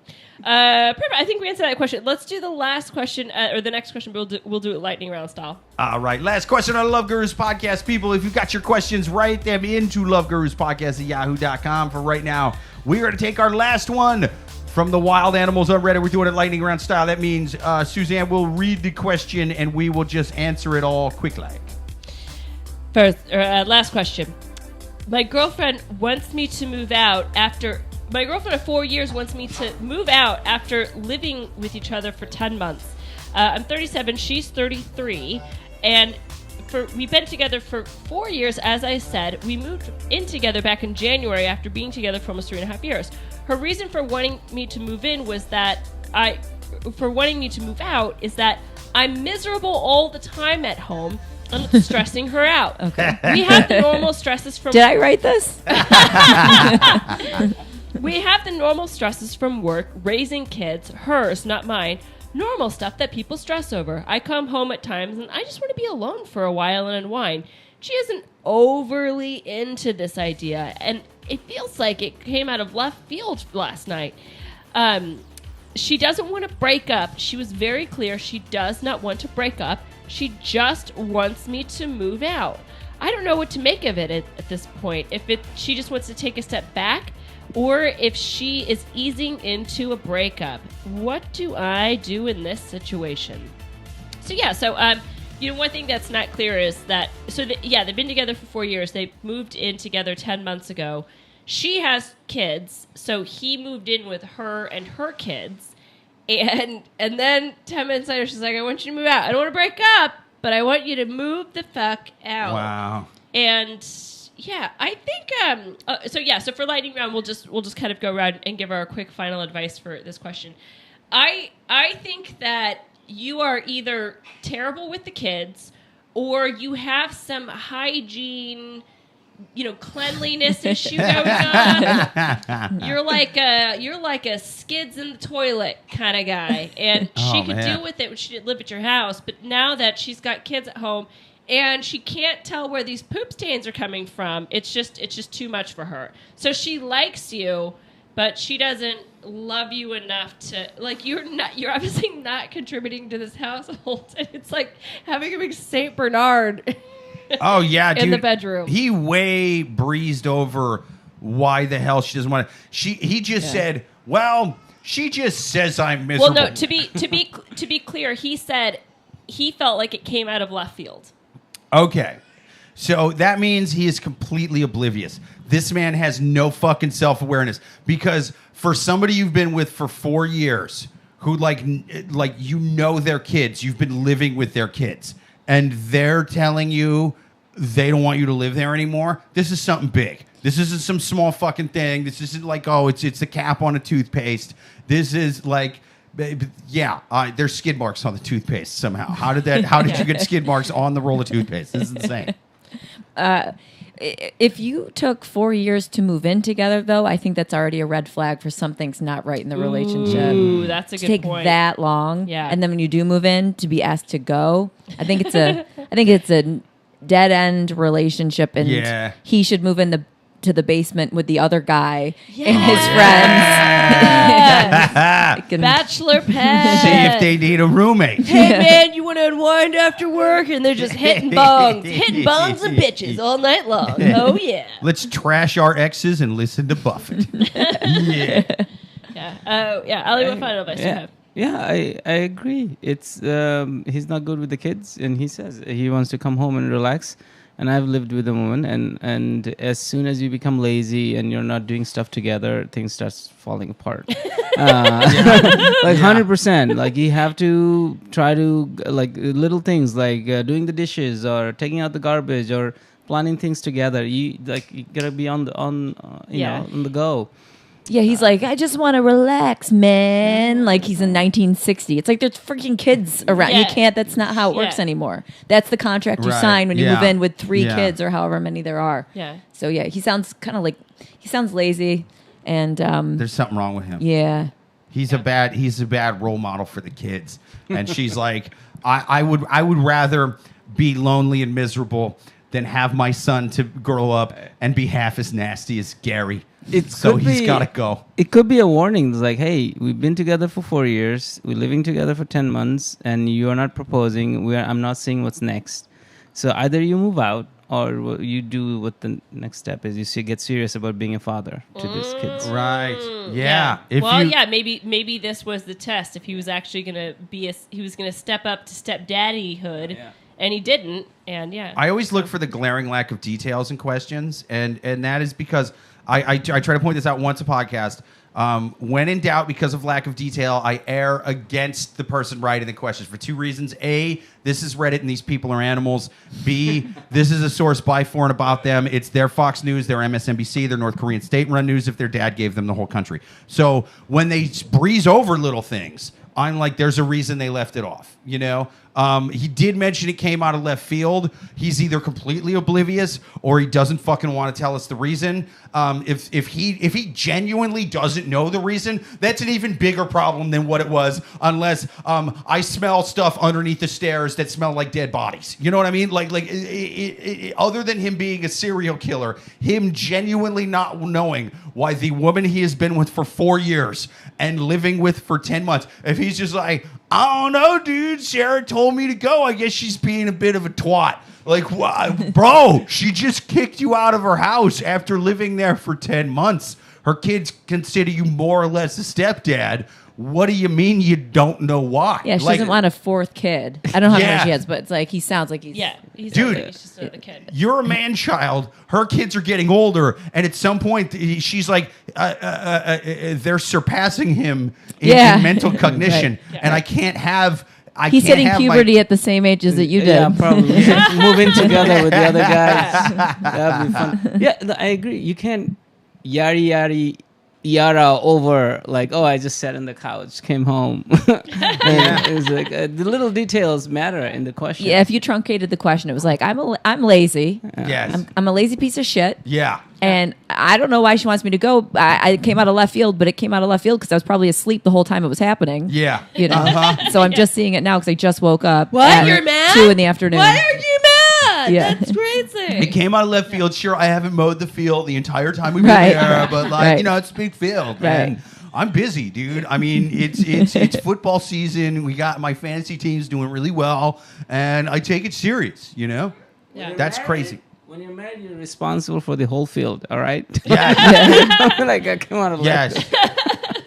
I think we answered that question. Let's do the last question or the next question. We'll do it lightning round style. All right, last question on the Love Gurus podcast, people. If you've got your questions, write them into loveguruspodcast@yahoo.com. For right now, we are going to take our last one. From the wild animals on Reddit, we're doing it lightning round style. That means Suzanne will read the question and we will just answer it all quickly. Last question. My girlfriend wants me to move out after... My girlfriend of 4 years wants me to move out after living with each other for 10 months. I'm 37, she's 33, and we've been together for 4 years, as I said. We moved in together back in January after being together for almost 3.5 years. Her reason for wanting me to move in was that wanting me to move out is that I'm miserable all the time at home and it's stressing her out. Okay. We have the normal stresses from... Did I write this? We have the normal stresses from work, raising kids, hers, not mine. Normal stuff that people stress over. I come home at times and I just want to be alone for a while and unwind. She isn't overly into this idea, and it feels like it came out of left field last night. She doesn't want to break up. She was very clear she does not want to break up. She just wants me to move out. I don't know what to make of it at this point. If she just wants to take a step back, or if she is easing into a breakup. What do I do in this situation? One thing that's not clear is that, they've been together for 4 years. They moved in together 10 months ago. She has kids, so he moved in with her and her kids. And then 10 minutes later, she's like, I want you to move out. I don't want to break up, but I want you to move the fuck out. Wow. And yeah, I think, so for lightning round, we'll just kind of go around and give our quick final advice for this question. I think that you are either terrible with the kids or you have some hygiene, cleanliness issue going on. You're like a skids in the toilet kind of guy, and she could deal with it when she didn't live at your house. But now that she's got kids at home and she can't tell where these poop stains are coming from, it's just too much for her. So she likes you, but she doesn't love you enough to, you're obviously not contributing to this household. And it's like having a big Saint Bernard Oh yeah, dude. in the bedroom. He way breezed over why the hell she doesn't want to. He just said, well, she just says I'm miserable. Well, no. To be clear, he said he felt like it came out of left field. Okay. So that means he is completely oblivious. This man has no fucking self-awareness, because for somebody you've been with for 4 years, who like their kids, you've been living with their kids, and they're telling you they don't want you to live there anymore. This is something big. This isn't some small fucking thing. This isn't like, oh, it's the cap on a toothpaste. This is like, there's skid marks on the toothpaste somehow. How did you get skid marks on the roll of toothpaste? This is insane. If you took 4 years to move in together, though, I think that's already a red flag for something's not right in the relationship. Ooh, that's a to good take point. that long, Yeah. and then when you do move in, to be asked to go. I think it's a dead end relationship, and he should move in to the basement with the other guy and his friends. Bachelor pad. See if they need a roommate. Hey man, you want to unwind after work? And they're just hitting bongs and bitches all night long. Oh yeah. Let's trash our exes and listen to Buffett. Ali, what final advice do you have? Yeah, I agree. It's he's not good with the kids, and he says he wants to come home and relax. And I've lived with a woman, and as soon as you become lazy and you're not doing stuff together, things starts falling apart. 100%. Like you have to try to like little things like doing the dishes or taking out the garbage or planning things together. You gotta be on the go. Yeah, he's like, I just want to relax, man. Like he's in 1960. It's like there's freaking kids around. Yeah. You can't. That's not how it works anymore. That's the contract you sign when you move in with 3 kids or however many there are. Yeah. So yeah, he sounds lazy, and There's something wrong with him. Yeah. He's a bad role model for the kids. And she's like, I would rather be lonely and miserable than have my son to grow up and be half as nasty as Gary. He's got to go. It could be a warning. It's like, hey, we've been together for 4 years. We're living together for 10 months, and you are not proposing. I'm not seeing what's next. So either you move out or you do what the next step is. You get serious about being a father to these kids. Right. Yeah. Maybe this was the test. If he was actually going to he was going to step up to stepdaddyhood. Yeah. And he didn't, and I always look for the glaring lack of details in questions, and that is because I try to point this out once a podcast. When in doubt, because of lack of detail, I err against the person writing the questions for 2 reasons. A, this is Reddit and these people are animals. B, this is a source by, for, and about them. It's their Fox News, their MSNBC, their North Korean state-run news if their dad gave them the whole country. So when they breeze over little things, I'm like, there's a reason they left it off, you know? He did mention it came out of left field. He's either completely oblivious or he doesn't fucking want to tell us the reason. If he genuinely doesn't know the reason, that's an even bigger problem than what it was. Unless I smell stuff underneath the stairs that smell like dead bodies. You know what I mean? Other than him being a serial killer, him genuinely not knowing why the woman he has been with for 4 years and living with for 10 months, if he's just like, I don't know, dude, Sarah told me to go. I guess she's being a bit of a twat. Like, bro, she just kicked you out of her house after living there for 10 months. Her kids consider you more or less a stepdad. What do you mean you don't know why? Yeah, she doesn't want a 4th kid. I don't know how many she has, but it's like he sounds like he's... Yeah, he's dude, just a kid. You're a man-child. Her kids are getting older, and at some point, she's like, they're surpassing him in mental cognition, right. and I can't have... He's hitting puberty at the same age as that you did. Yeah, probably. Moving together with the other guys. That'd be fun. Yeah, I agree. You can't yara over like, oh, I just sat on the couch, came home. It was like the little details matter in the question. Yeah, if you truncated the question, it was like, I'm lazy. Yes. I'm a lazy piece of shit. Yeah. And I don't know why she wants me to go. I came out of left field, but it came out of left field because I was probably asleep the whole time it was happening. Yeah. You know? So I'm just seeing it now because I just woke up. What? You're mad? 2 in the afternoon. Why are you mad? Yeah. That's crazy. It came out of left field. Sure, I haven't mowed the field the entire time we've been there, but it's a big field. Right. And I'm busy, dude. I mean, it's football season. We got my fantasy teams doing really well, and I take it serious, you know? Yeah. That's crazy. When you're married, you're responsible for the whole field. All right. Yes. Like, come on. Yes.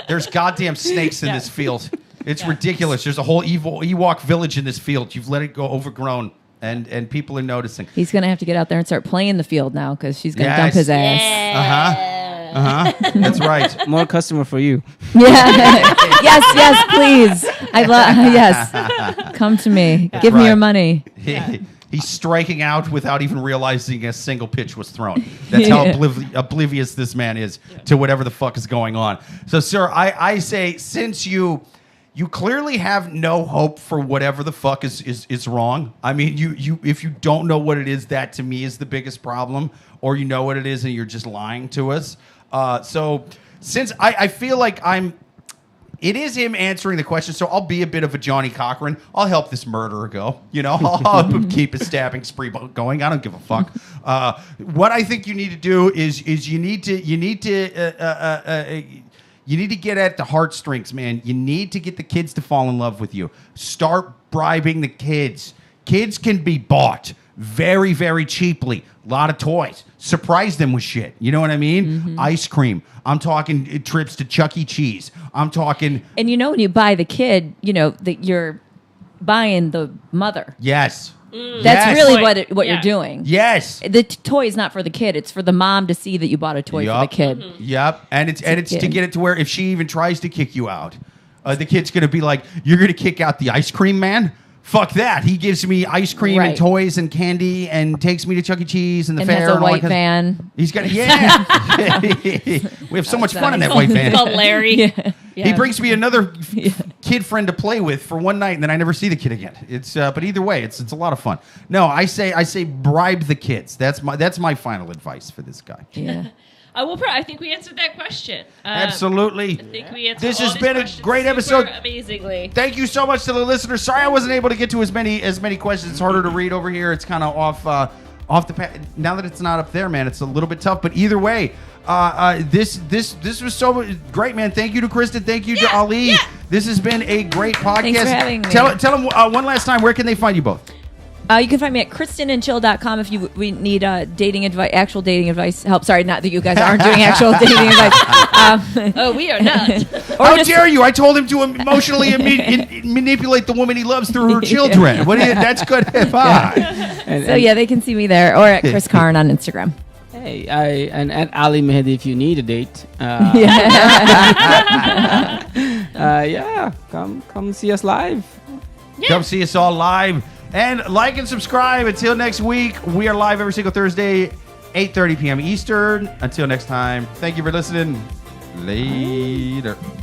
There's goddamn snakes in this field. It's ridiculous. There's a whole evil Ewok village in this field. You've let it go overgrown, and people are noticing. He's going to have to get out there and start playing the field now because she's going to dump his ass. That's right. More customer for you. Yeah. yes, please. I love. Yes. Come to me. Give me your money. He's striking out without even realizing a single pitch was thrown. That's how oblivious this man is to whatever the fuck is going on. So, sir, I say, since you clearly have no hope for whatever the fuck is wrong. I mean, you if you don't know what it is, that to me is the biggest problem. Or you know what it is and you're just lying to us. So since I feel like it is him answering the question, so I'll be a bit of a Johnny Cochran. I'll help this murderer go. You know, I'll keep his stabbing spree going. I don't give a fuck. What I think you need to do is you need to get at the heartstrings, man. You need to get the kids to fall in love with you. Start bribing the kids. Kids can be bought very, very cheaply. A lot of toys. Surprise them with shit. You know what I mean? Mm-hmm. Ice cream. I'm talking trips to Chuck E. Cheese. I'm talking... And when you buy the kid, that you're buying the mother. Yes. That's really what you're doing. Yes. The toy is not for the kid. It's for the mom to see that you bought a toy for the kid. Mm-hmm. Yep. And it's to get it to where if she even tries to kick you out, the kid's going to be like, you're going to kick out the ice cream man? Fuck that. He gives me ice cream and toys and candy and takes me to Chuck E. Cheese and the fair. Has a white van. He's got we have so much fun in that white van. Called Larry. He brings me another kid friend to play with for one night, and then I never see the kid again. It's but either way, it's a lot of fun. No, I say bribe the kids. That's my final advice for this guy. Yeah. I think we answered that question. Absolutely. I think we answered this all has these been a questions great super episode. Amazingly. Thank you so much to the listeners. Sorry I wasn't able to get to as many questions. It's harder to read over here. It's kind of off the path. Now that it's not up there, man, it's a little bit tough. But either way, this was so great, man. Thank you to Kristen. Thank you to Ali. Yeah. This has been a great podcast. Thanks for having me. Tell them one last time, where can they find you both? You can find me at KristenandChill.com if we need dating advice, actual dating advice help. Sorry, not that you guys aren't doing actual dating advice. We are not. How dare you? I told him to emotionally manipulate the woman he loves through her children. That's good advice. They can see me there or at Chris Carn on Instagram. Hey, and at Ali Mehedi if you need a date. Come see us live. Yeah. Come see us all live. And like and subscribe. Until next week, we are live every single Thursday, 8:30 p.m. Eastern. Until next time, thank you for listening. Later.